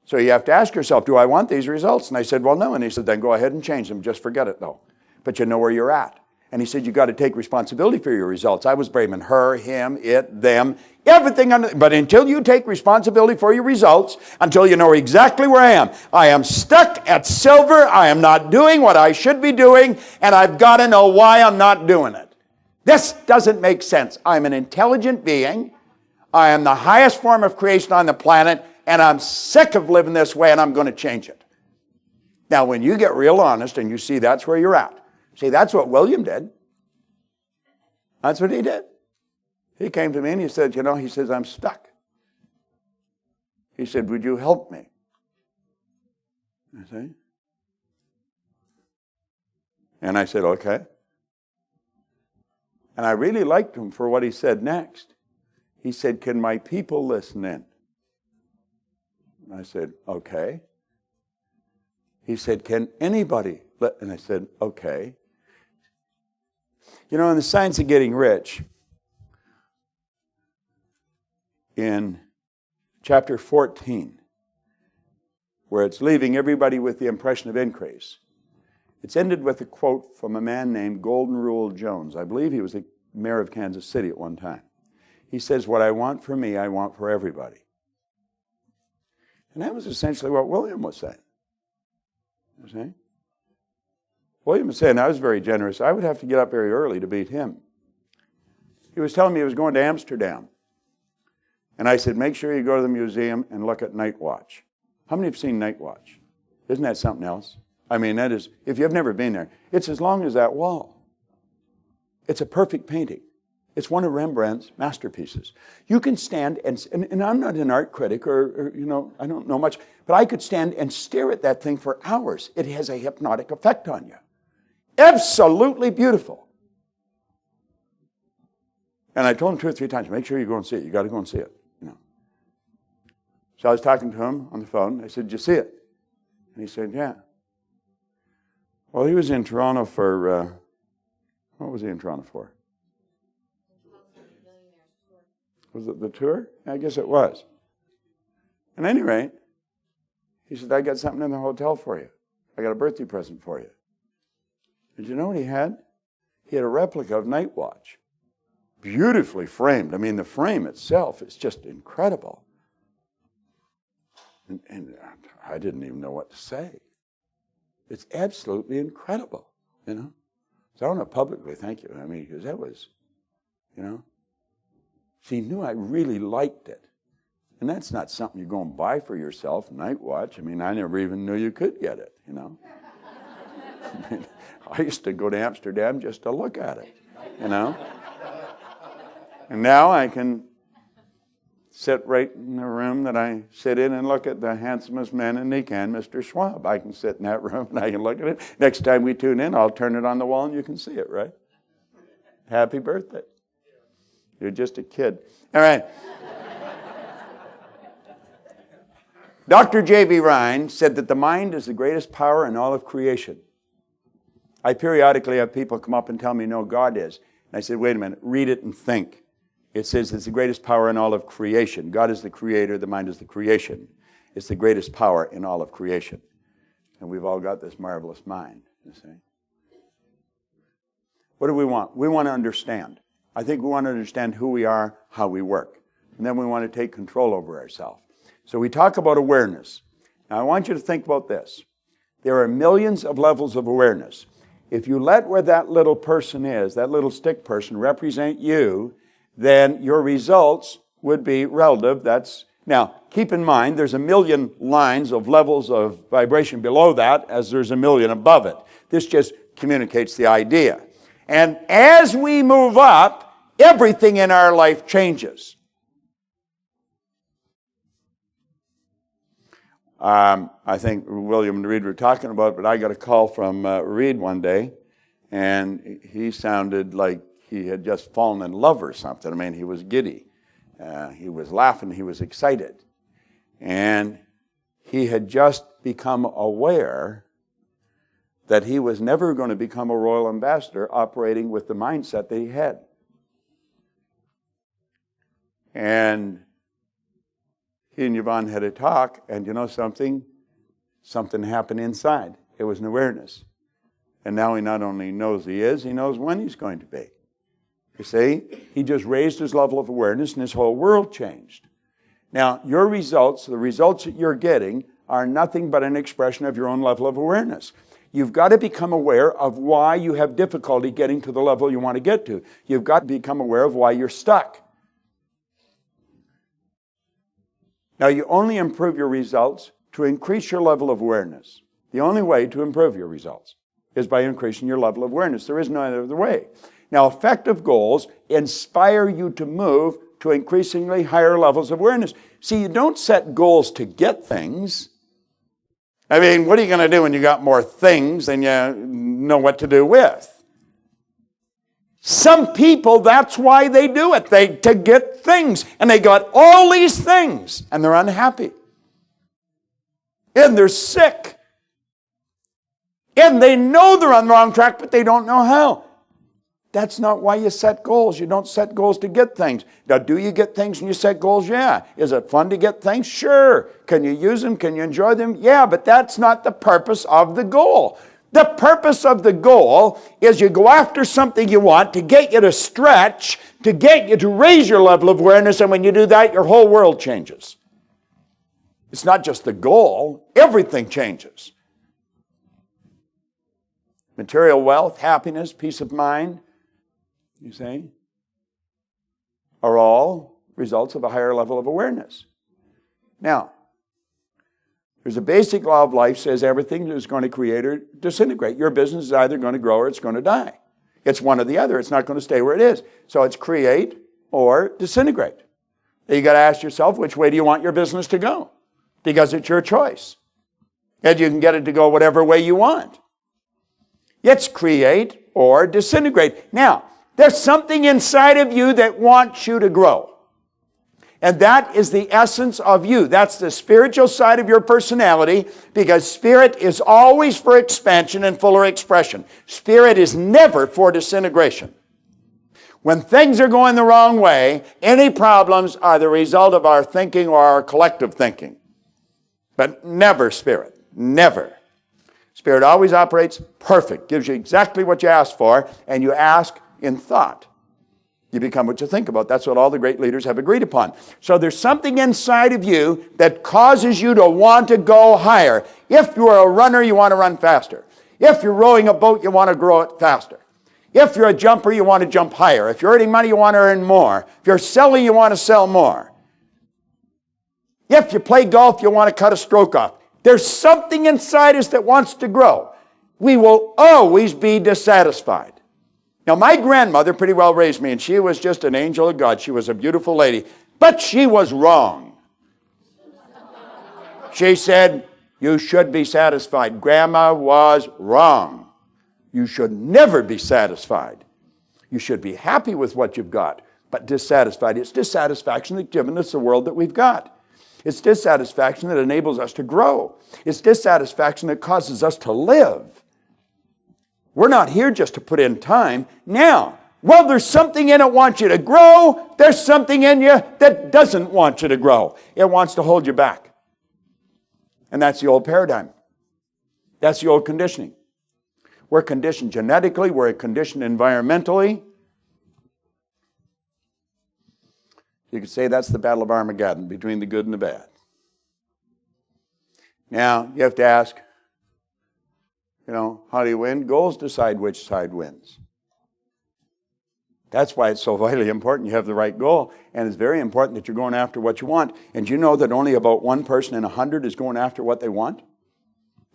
So you have to ask yourself, do I want these results? And I said, well, no. And he said, then go ahead and change them. Just forget it, though. But you know where you're at. And he said, you got to take responsibility for your results. I was blaming her, him, it, them, everything. But until you take responsibility for your results, until you know exactly where I am stuck at silver, I am not doing what I should be doing, and I've got to know why I'm not doing it. This doesn't make sense. I'm an intelligent being. I am the highest form of creation on the planet, and I'm sick of living this way, and I'm going to change it. Now, when you get real honest and you see that's where you're at, see, that's what William did. That's what he did. He came to me and he said, he says, I'm stuck. He said, would you help me? I see. And I said, okay. And I really liked him for what he said next. He said, can my people listen in? And I said, okay. He said, can anybody? And I said, okay. In the Science of Getting Rich, in chapter 14, where it's leaving everybody with the impression of increase, it's ended with a quote from a man named Golden Rule Jones. I believe he was the mayor of Kansas City at one time. He says, what I want for me, I want for everybody. And that was essentially what William was saying. You see? William was saying, I was very generous. I would have to get up very early to beat him. He was telling me he was going to Amsterdam. And I said, make sure you go to the museum and look at Night Watch. How many have seen Night Watch? Isn't that something else? I mean, that is, if you've never been there, it's as long as that wall. It's a perfect painting. It's one of Rembrandt's masterpieces. You can stand, and I'm not an art critic or, I don't know much, but I could stand and stare at that thing for hours. It has a hypnotic effect on you. Absolutely beautiful. And I told him 2 or 3 times, make sure you go and see it. You got to go and see it. So I was talking to him on the phone. I said, did you see it? And he said, yeah. Well, he was in Toronto for, what was he in Toronto for? Was it the tour? I guess it was. At any rate, he said, I got something in the hotel for you. I got a birthday present for you. Did you know what he had? He had a replica of Night Watch. Beautifully framed. I mean, the frame itself is just incredible. And I didn't even know what to say. It's absolutely incredible, So I want to publicly thank you. I mean, because that was, So he knew I really liked it. And that's not something you go and buy for yourself, Night Watch. I mean, I never even knew you could get it, I mean, I used to go to Amsterdam just to look at it, And now I can sit right in the room that I sit in and look at the handsomest man in Nikken, Mr. Schwab. I can sit in that room and I can look at it. Next time we tune in, I'll turn it on the wall and you can see it, right? Happy birthday. You're just a kid. All right. Dr. J.B. Rhine said that the mind is the greatest power in all of creation. I periodically have people come up and tell me, no, God is. And I said, wait a minute, read it and think. It says it's the greatest power in all of creation. God is the creator, the mind is the creation. It's the greatest power in all of creation. And we've all got this marvelous mind, you see. What do we want? We want to understand. I think we want to understand who we are, how we work. And then we want to take control over ourselves. So we talk about awareness. Now I want you to think about this. There are millions of levels of awareness. If you let where that little person is, that little stick person, represent you, then your results would be relative. Now, keep in mind, there's a million lines of levels of vibration below that as there's a million above it. This just communicates the idea. And as we move up, everything in our life changes. I think William and Reed were talking about it, but I got a call from Reed one day, and he sounded like he had just fallen in love or something. I mean, he was giddy. He was laughing. He was excited. And he had just become aware that he was never going to become a royal ambassador operating with the mindset that he had. And he and Yvonne had a talk, and you know something? Something happened inside. It was an awareness. And now he not only knows he is, he knows when he's going to be. You see, he just raised his level of awareness and his whole world changed. Now, your results, the results that you're getting, are nothing but an expression of your own level of awareness. You've got to become aware of why you have difficulty getting to the level you want to get to. You've got to become aware of why you're stuck. Now, you only improve your results to increase your level of awareness. The only way to improve your results is by increasing your level of awareness. There is no other way. Now, effective goals inspire you to move to increasingly higher levels of awareness. See, you don't set goals to get things. I mean, what are you going to do when you got more things than you know what to do with? Some people, that's why they do it. To get things. And they got all these things, and they're unhappy. And they're sick. And they know they're on the wrong track, but they don't know how. That's not why you set goals. You don't set goals to get things. Now, do you get things when you set goals? Yeah. Is it fun to get things? Sure. Can you use them? Can you enjoy them? Yeah, but that's not the purpose of the goal. The purpose of the goal is you go after something you want to get you to stretch, to get you to raise your level of awareness, and when you do that, your whole world changes. It's not just the goal. Everything changes. Material wealth, happiness, peace of mind. You see? are all results of a higher level of awareness. Now, there's a basic law of life says everything is going to create or disintegrate. Your business is either going to grow or it's going to die. It's one or the other. It's not going to stay where it is. So it's create or disintegrate. You got to ask yourself, which way do you want your business to go? Because it's your choice. And you can get it to go whatever way you want. It's create or disintegrate. Now, there's something inside of you that wants you to grow. And that is the essence of you. That's the spiritual side of your personality, because spirit is always for expansion and fuller expression. Spirit is never for disintegration. When things are going the wrong way, any problems are the result of our thinking or our collective thinking. But never spirit. Never. Spirit always operates perfect, gives you exactly what you ask for, and you ask in thought. You become what you think about. That's what all the great leaders have agreed upon. So there's something inside of you that causes you to want to go higher. If you're a runner, you want to run faster. If you're rowing a boat, you want to grow it faster. If you're a jumper, you want to jump higher. If you're earning money, you want to earn more. If you're selling, you want to sell more. If you play golf, you want to cut a stroke off. There's something inside us that wants to grow. We will always be dissatisfied. Now, my grandmother pretty well raised me, and she was just an angel of God. She was a beautiful lady, but she was wrong. She said, you should be satisfied. Grandma was wrong. You should never be satisfied. You should be happy with what you've got, but dissatisfied. It's dissatisfaction that's given us the world that we've got. It's dissatisfaction that enables us to grow. It's dissatisfaction that causes us to live. We're not here just to put in time. Now, well, there's something in it that wants you to grow. There's something in you that doesn't want you to grow. It wants to hold you back. And that's the old paradigm. That's the old conditioning. We're conditioned genetically. We're conditioned environmentally. You could say that's the battle of Armageddon between the good and the bad. Now, you have to ask, how do you win? Goals decide which side wins. That's why it's so vitally important you have the right goal. And it's very important that you're going after what you want. And you know that only about 1 person in 100 is going after what they want?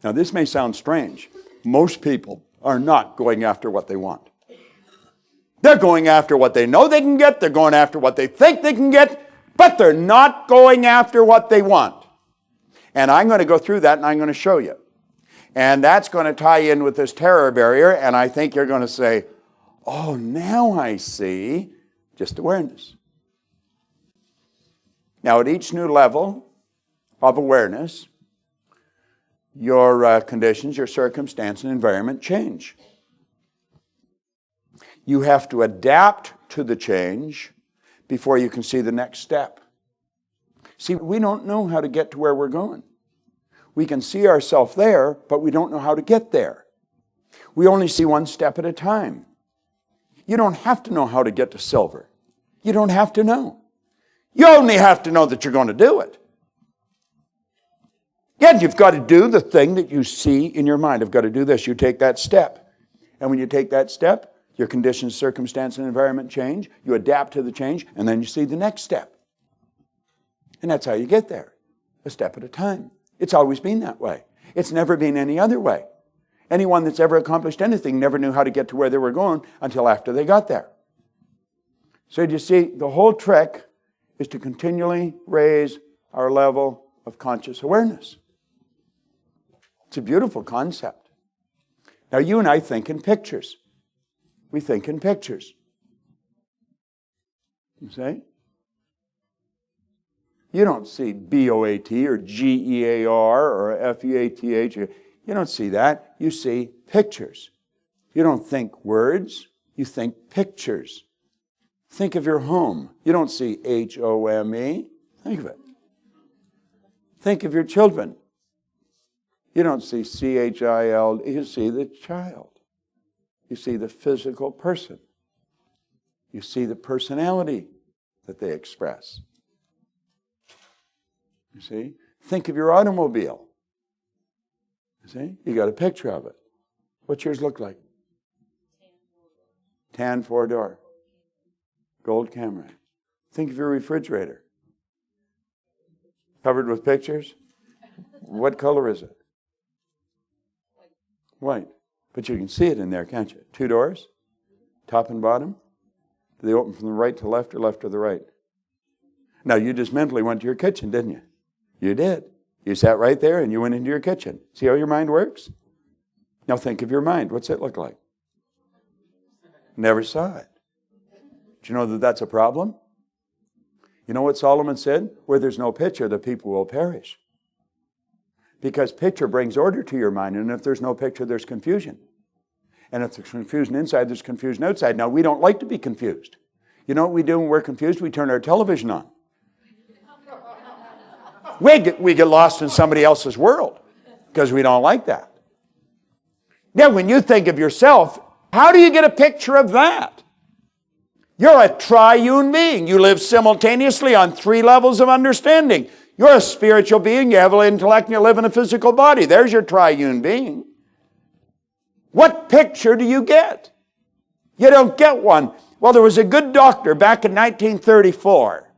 Now, this may sound strange. Most people are not going after what they want. They're going after what they know they can get. They're going after what they think they can get. But they're not going after what they want. And I'm going to go through that and I'm going to show you. And that's going to tie in with this terror barrier. And I think you're going to say, oh, now I see. Just awareness. Now, at each new level of awareness, your conditions, your circumstance, and environment change. You have to adapt to the change before you can see the next step. See, we don't know how to get to where we're going. We can see ourselves there, but we don't know how to get there. We only see 1 step at a time. You don't have to know how to get to silver. You don't have to know. You only have to know that you're going to do it. And you've got to do the thing that you see in your mind. I've got to do this. You take that step. And when you take that step, your conditions, circumstance, and environment change. You adapt to the change, and then you see the next step. And that's how you get there, a step at a time. It's always been that way. It's never been any other way. Anyone that's ever accomplished anything never knew how to get to where they were going until after they got there. So you see, the whole trick is to continually raise our level of conscious awareness. It's a beautiful concept. Now, you and I think in pictures. We think in pictures. You see? You don't see B-O-A-T or G-E-A-R or F-E-A-T-H. You don't see that. You see pictures. You don't think words. You think pictures. Think of your home. You don't see H-O-M-E. Think of it. Think of your children. You don't see C-H-I-L. You see the child. You see the physical person. You see the personality that they express. You see? Think of your automobile. You see? You got a picture of it. What's yours look like? Tan 4-door. Gold Camry. Think of your refrigerator. Covered with pictures? What color is it? White. But you can see it in there, can't you? 2 doors, top and bottom. Do they open from the right to left or left to the right? Now, you just mentally went to your kitchen, didn't you? You did. You sat right there and you went into your kitchen. See how your mind works? Now think of your mind. What's it look like? Never saw it. Do you know that that's a problem? You know what Solomon said? Where there's no picture, the people will perish. Because picture brings order to your mind, and if there's no picture, there's confusion. And if there's confusion inside, there's confusion outside. Now, we don't like to be confused. You know what we do when we're confused? We turn our television on. We get lost in somebody else's world because we don't like that. Now, when you think of yourself, how do you get a picture of that? You're a triune being. You live simultaneously on 3 levels of understanding. You're a spiritual being, you have an intellect, and you live in a physical body. There's your triune being. What picture do you get? You don't get one. Well, there was a good doctor back in 1934.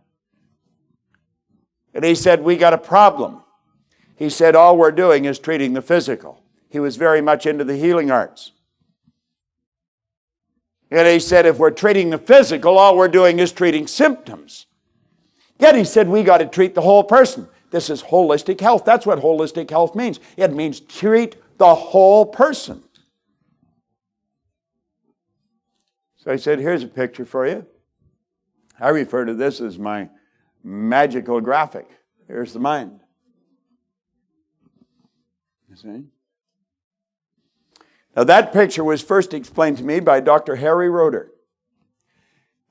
And he said, we got a problem. He said, all we're doing is treating the physical. He was very much into the healing arts. And he said, if we're treating the physical, all we're doing is treating symptoms. Yet he said, we got to treat the whole person. This is holistic health. That's what holistic health means. It means treat the whole person. So I said, here's a picture for you. I refer to this as my magical graphic. Here's the mind. You see? Now that picture was first explained to me by Dr. Harry Roeder.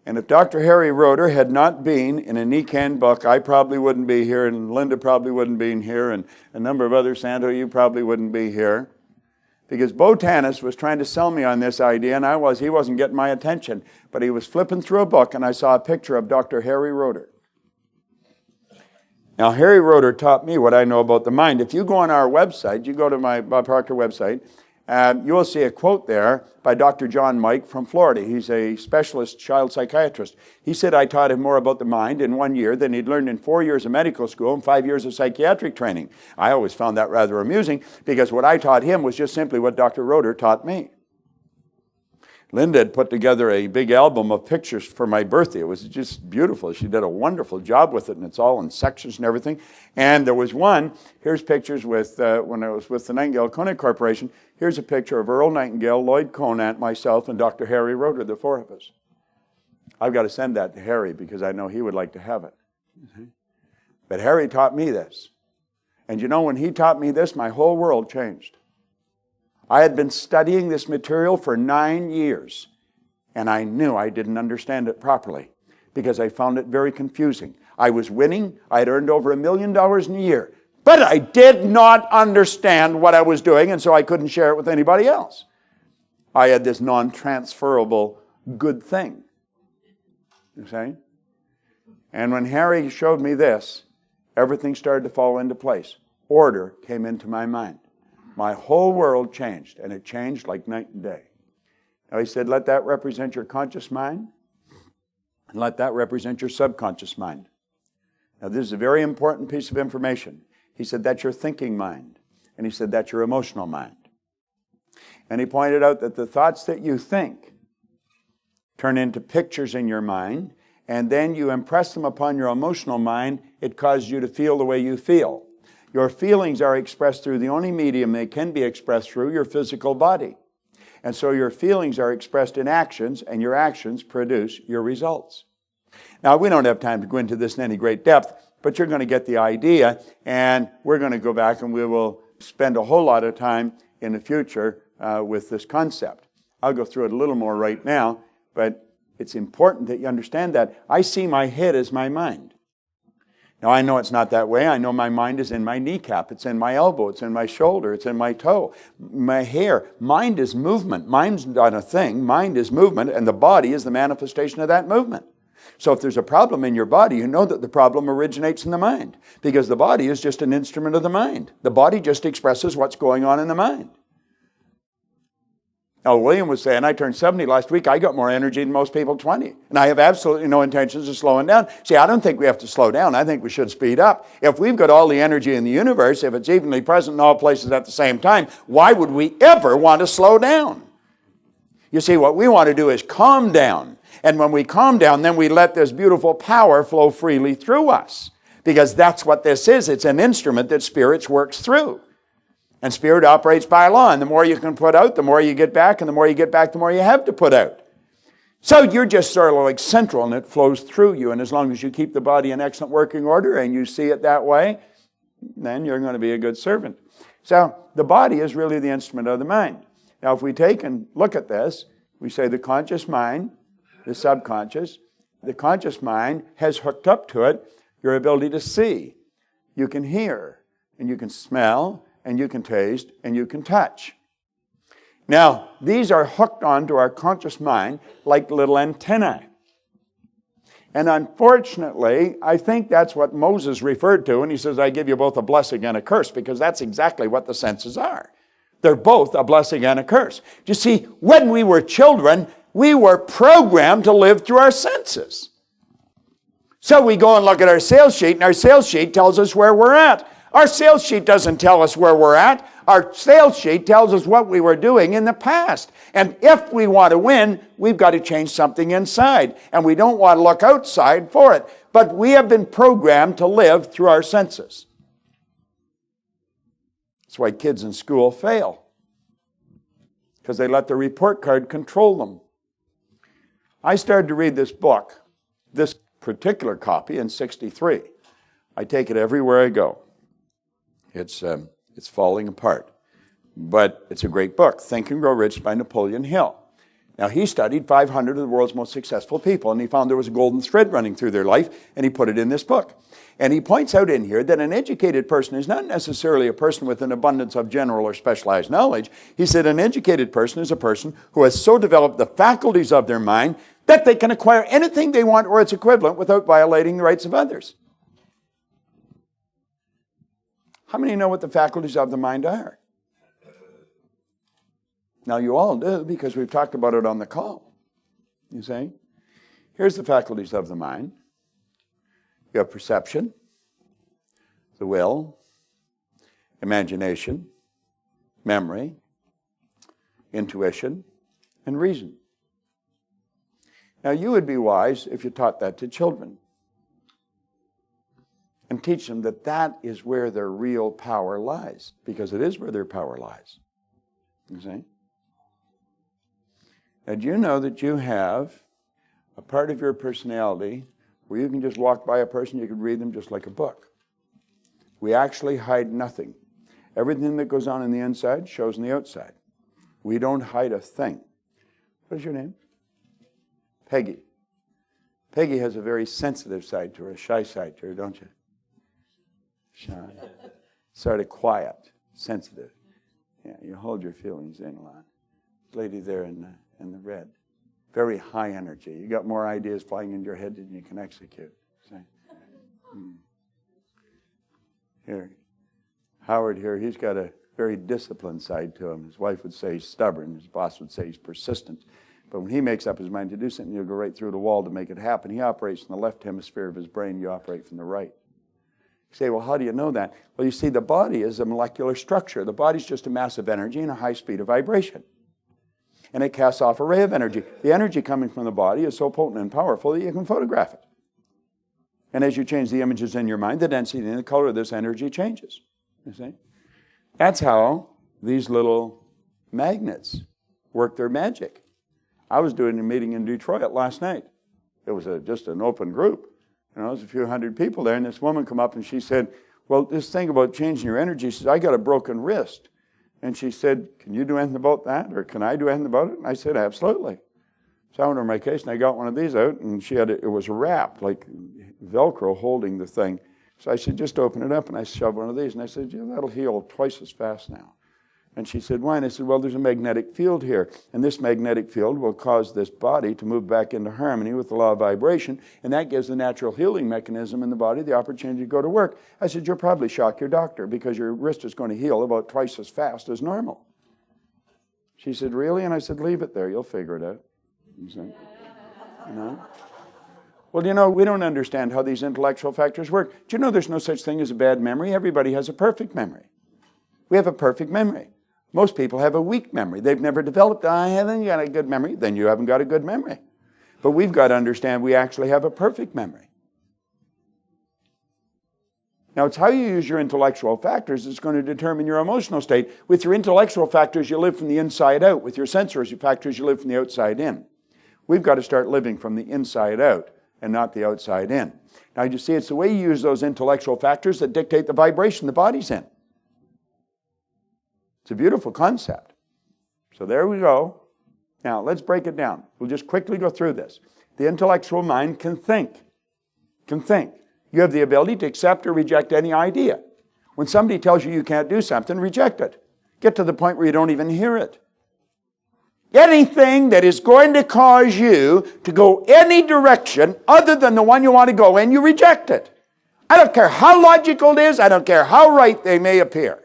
And if Dr. Harry Roeder had not been in a Nikken book, I probably wouldn't be here, and Linda probably wouldn't be here, and a number of others, Santo, you probably wouldn't be here. Because Botanis was trying to sell me on this idea, and he wasn't getting my attention. But he was flipping through a book, and I saw a picture of Dr. Harry Roeder. Now, Harry Roeder taught me what I know about the mind. If you go on our website, you go to my Proctor website, you will see a quote there by Dr. John Mike from Florida. He's a specialist child psychiatrist. He said, I taught him more about the mind in 1 year than he'd learned in 4 years of medical school and 5 years of psychiatric training. I always found that rather amusing because what I taught him was just simply what Dr. Roeder taught me. Linda had put together a big album of pictures for my birthday. It was just beautiful. She did a wonderful job with it, and it's all in sections and everything. And there was one, here's pictures with when I was with the Nightingale Conant Corporation. Here's a picture of Earl Nightingale, Lloyd Conant, myself, and Dr. Harry Roeder, the 4 of us. I've got to send that to Harry because I know he would like to have it. But Harry taught me this. And you know, when he taught me this, my whole world changed. I had been studying this material for 9 years, and I knew I didn't understand it properly because I found it very confusing. I was winning. I had earned over $1 million in a year, but I did not understand what I was doing, and so I couldn't share it with anybody else. I had this non-transferable good thing, you see? And when Harry showed me this, everything started to fall into place. Order came into my mind. My whole world changed, and it changed like night and day. Now he said, let that represent your conscious mind, and let that represent your subconscious mind. Now this is a very important piece of information. He said, that's your thinking mind, and he said, that's your emotional mind. And he pointed out that the thoughts that you think turn into pictures in your mind, and then you impress them upon your emotional mind. It causes you to feel the way you feel. Your feelings are expressed through the only medium they can be expressed through, your physical body. And so your feelings are expressed in actions, and your actions produce your results. Now, we don't have time to go into this in any great depth, but you're going to get the idea, and we're going to go back and we will spend a whole lot of time in the future with this concept. I'll go through it a little more right now, but it's important that you understand that. I see my head as my mind. Now, I know it's not that way. I know my mind is in my kneecap. It's in my elbow. It's in my shoulder. It's in my toe. My hair. Mind is movement. Mind's not a thing. Mind is movement, and the body is the manifestation of that movement. So if there's a problem in your body, you know that the problem originates in the mind, because the body is just an instrument of the mind. The body just expresses what's going on in the mind. Now, William was saying, I turned 70 last week. I got more energy than most people 20. And I have absolutely no intentions of slowing down. See, I don't think we have to slow down. I think we should speed up. If we've got all the energy in the universe, if it's evenly present in all places at the same time, why would we ever want to slow down? You see, what we want to do is calm down. And when we calm down, then we let this beautiful power flow freely through us. Because that's what this is. It's an instrument that spirits works through. And spirit operates by law. And the more you can put out, the more you get back. And the more you get back, the more you have to put out. So you're just sort of like central, and it flows through you. And as long as you keep the body in excellent working order and you see it that way, then you're going to be a good servant. So the body is really the instrument of the mind. Now, if we take and look at this, we say the conscious mind, the subconscious, the conscious mind has hooked up to it your ability to see. You can hear, and you can smell, and you can taste, and you can touch. Now, these are hooked onto our conscious mind like little antennae. And unfortunately, I think that's what Moses referred to when he says, I give you both a blessing and a curse, because that's exactly what the senses are. They're both a blessing and a curse. You see, when we were children, we were programmed to live through our senses. So we go and look at our sales sheet, and our sales sheet tells us where we're at. Our sales sheet doesn't tell us where we're at. Our sales sheet tells us what we were doing in the past. And if we want to win, we've got to change something inside. And we don't want to look outside for it. But we have been programmed to live through our senses. That's why kids in school fail. Because they let the report card control them. I started to read this book, this particular copy, in '63. I take it everywhere I go. It's falling apart. But it's a great book, Think and Grow Rich by Napoleon Hill. Now, he studied 500 of the world's most successful people, and he found there was a golden thread running through their life, and he put it in this book. And he points out in here that an educated person is not necessarily a person with an abundance of general or specialized knowledge. He said an educated person is a person who has so developed the faculties of their mind that they can acquire anything they want or its equivalent without violating the rights of others. How many know what the faculties of the mind are? Now, you all do, because we've talked about it on the call. You see? Here's the faculties of the mind. You have perception, the will, imagination, memory, intuition, and reason. Now, you would be wise if you taught that to children and teach them that that is where their real power lies, because it is where their power lies. You see? And do you know that you have a part of your personality where you can just walk by a person, you can read them just like a book? We actually hide nothing. Everything that goes on in the inside shows on the outside. We don't hide a thing. What is your name? Peggy. Peggy has a very sensitive side to her, a shy side to her, don't you? Shy. Sort of quiet, sensitive. Yeah, you hold your feelings in a lot. Lady there in the red. Very high energy. You got more ideas flying in your head than you can execute. Here, Howard here, he's got a very disciplined side to him. His wife would say he's stubborn. His boss would say he's persistent. But when he makes up his mind to do something, he'll go right through the wall to make it happen. He operates in the left hemisphere of his brain. You operate from the right. You say, well, how do you know that? Well, you see, the body is a molecular structure. The body's just a mass of energy and a high speed of vibration. And it casts off a ray of energy. The energy coming from the body is so potent and powerful that you can photograph it. And as you change the images in your mind, the density and the color of this energy changes. You see? That's how these little magnets work their magic. I was doing a meeting in Detroit last night. It was just an open group. You know, there's a few hundred people there, and this woman come up and she said, well, this thing about changing your energy, she says, I got a broken wrist. And she said, can you do anything about that? Or can I do anything about it? And I said, absolutely. So I went over my case, and I got one of these out, and she had it was a wrap, like Velcro holding the thing. So I said, just open it up, and I shoved one of these. And I said, yeah, that'll heal twice as fast now. And she said, why? And I said, well, there's a magnetic field here. And this magnetic field will cause this body to move back into harmony with the law of vibration. And that gives the natural healing mechanism in the body the opportunity to go to work. I said, you'll probably shock your doctor because your wrist is going to heal about twice as fast as normal. She said, really? And I said, leave it there. You'll figure it out. You see? You know? Well, you know, we don't understand how these intellectual factors work. Do you know there's no such thing as a bad memory? Everybody has a perfect memory. We have a perfect memory. Most people have a weak memory. They've never developed, I haven't got a good memory. Then you haven't got a good memory. But we've got to understand we actually have a perfect memory. Now, it's how you use your intellectual factors that's going to determine your emotional state. With your intellectual factors, you live from the inside out. With your sensory factors, you live from the outside in. We've got to start living from the inside out and not the outside in. Now, you see, it's the way you use those intellectual factors that dictate the vibration the body's in. It's a beautiful concept. So there we go. Now, let's break it down. We'll just quickly go through this. The intellectual mind can think. Can think. You have the ability to accept or reject any idea. When somebody tells you you can't do something, reject it. Get to the point where you don't even hear it. Anything that is going to cause you to go any direction other than the one you want to go in, you reject it. I don't care how logical it is. I don't care how right they may appear.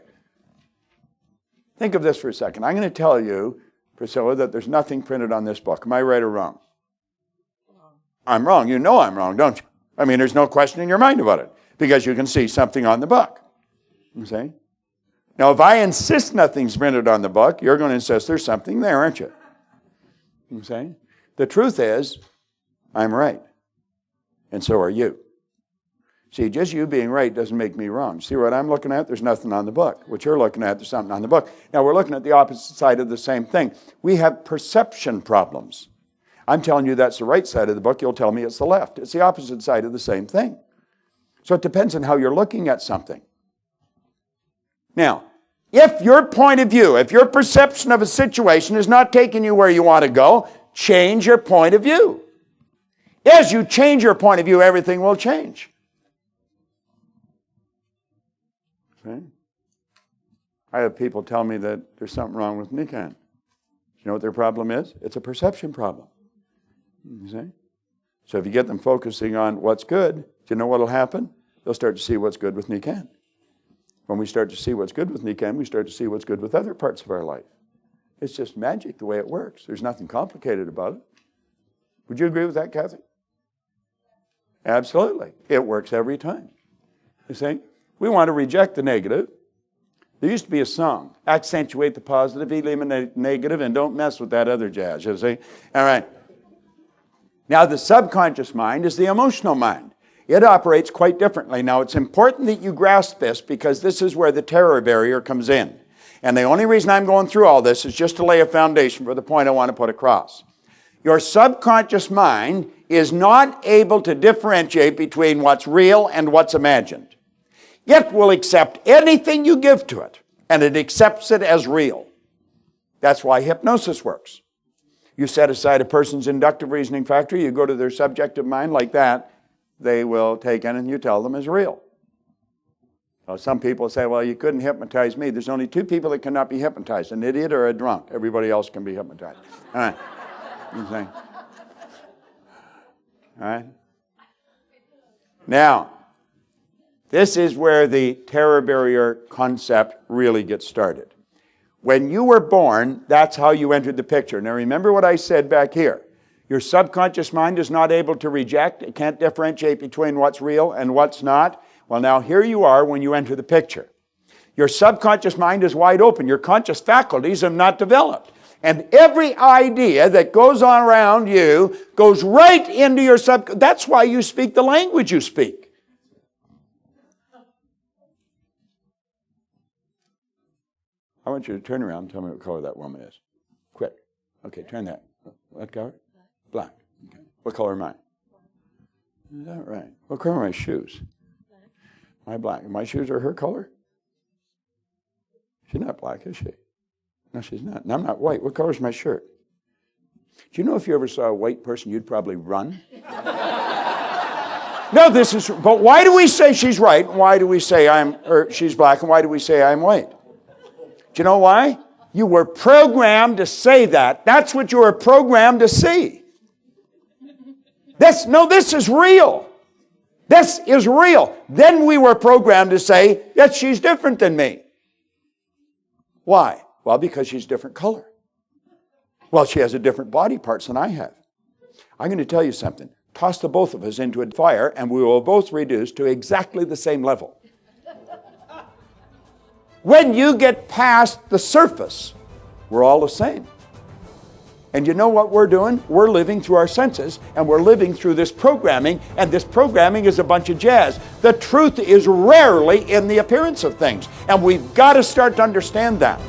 Think of this for a second. I'm going to tell you, Priscilla, that there's nothing printed on this book. Am I right or wrong? I'm wrong. You know I'm wrong, don't you? I mean, there's no question in your mind about it because you can see something on the book. You see? Now, if I insist nothing's printed on the book, you're going to insist there's something there, aren't you? You see? The truth is, I'm right. And so are you. See, just you being right doesn't make me wrong. See what I'm looking at? There's nothing on the book. What you're looking at, there's something on the book. Now, we're looking at the opposite side of the same thing. We have perception problems. I'm telling you that's the right side of the book. You'll tell me it's the left. It's the opposite side of the same thing. So it depends on how you're looking at something. Now, if your point of view, if your perception of a situation is not taking you where you want to go, change your point of view. As you change your point of view, everything will change. Okay? I have people tell me that there's something wrong with Nikken. You know what their problem is? It's a perception problem. You see? So if you get them focusing on what's good, do you know what will happen? They'll start to see what's good with Nikken. When we start to see what's good with Nikken, we start to see what's good with other parts of our life. It's just magic the way it works. There's nothing complicated about it. Would you agree with that, Kathy? Absolutely. It works every time. You see? We want to reject the negative. There used to be a song, accentuate the positive, eliminate the negative, and don't mess with that other jazz, you see? All right. Now, the subconscious mind is the emotional mind. It operates quite differently. Now, it's important that you grasp this because this is where the terror barrier comes in. And the only reason I'm going through all this is just to lay a foundation for the point I want to put across. Your subconscious mind is not able to differentiate between what's real and what's imagined. It will accept anything you give to it, and it accepts it as real. That's why hypnosis works. You set aside a person's inductive reasoning factor, you go to their subjective mind like that, they will take in and you tell them is real. Well, some people say, well, you couldn't hypnotize me. There's only two people that cannot be hypnotized, an idiot or a drunk. Everybody else can be hypnotized. All right. You see? All right. Now, this is where the terror barrier concept really gets started. When you were born, that's how you entered the picture. Now remember what I said back here. Your subconscious mind is not able to reject. It can't differentiate between what's real and what's not. Well, now here you are when you enter the picture. Your subconscious mind is wide open. Your conscious faculties have not developed. And every idea that goes on around you goes right into your subconscious. That's why you speak the language you speak. I want you to turn around and tell me what color that woman is. Quick. Okay, turn that. What color? Black. Okay. What color am I? Is that right? What color are my shoes? My black. My shoes are her color? She's not black, is she? No, she's not. And I'm not white. What color is my shirt? Do you know if you ever saw a white person, you'd probably run? No, this is, but why do we say she's right? Why do we say she's black, and why do we say I'm white? Do you know why? You were programmed to say that. That's what you were programmed to see. This is real. This is real. Then we were programmed to say, yes, she's different than me. Why? Well, because she's different color. Well, she has a different body parts than I have. I'm going to tell you something. Toss the both of us into a fire and we will both reduce to exactly the same level. When you get past the surface, we're all the same. And you know what we're doing? We're living through our senses, and we're living through this programming, and this programming is a bunch of jazz. The truth is rarely in the appearance of things, and we've got to start to understand that.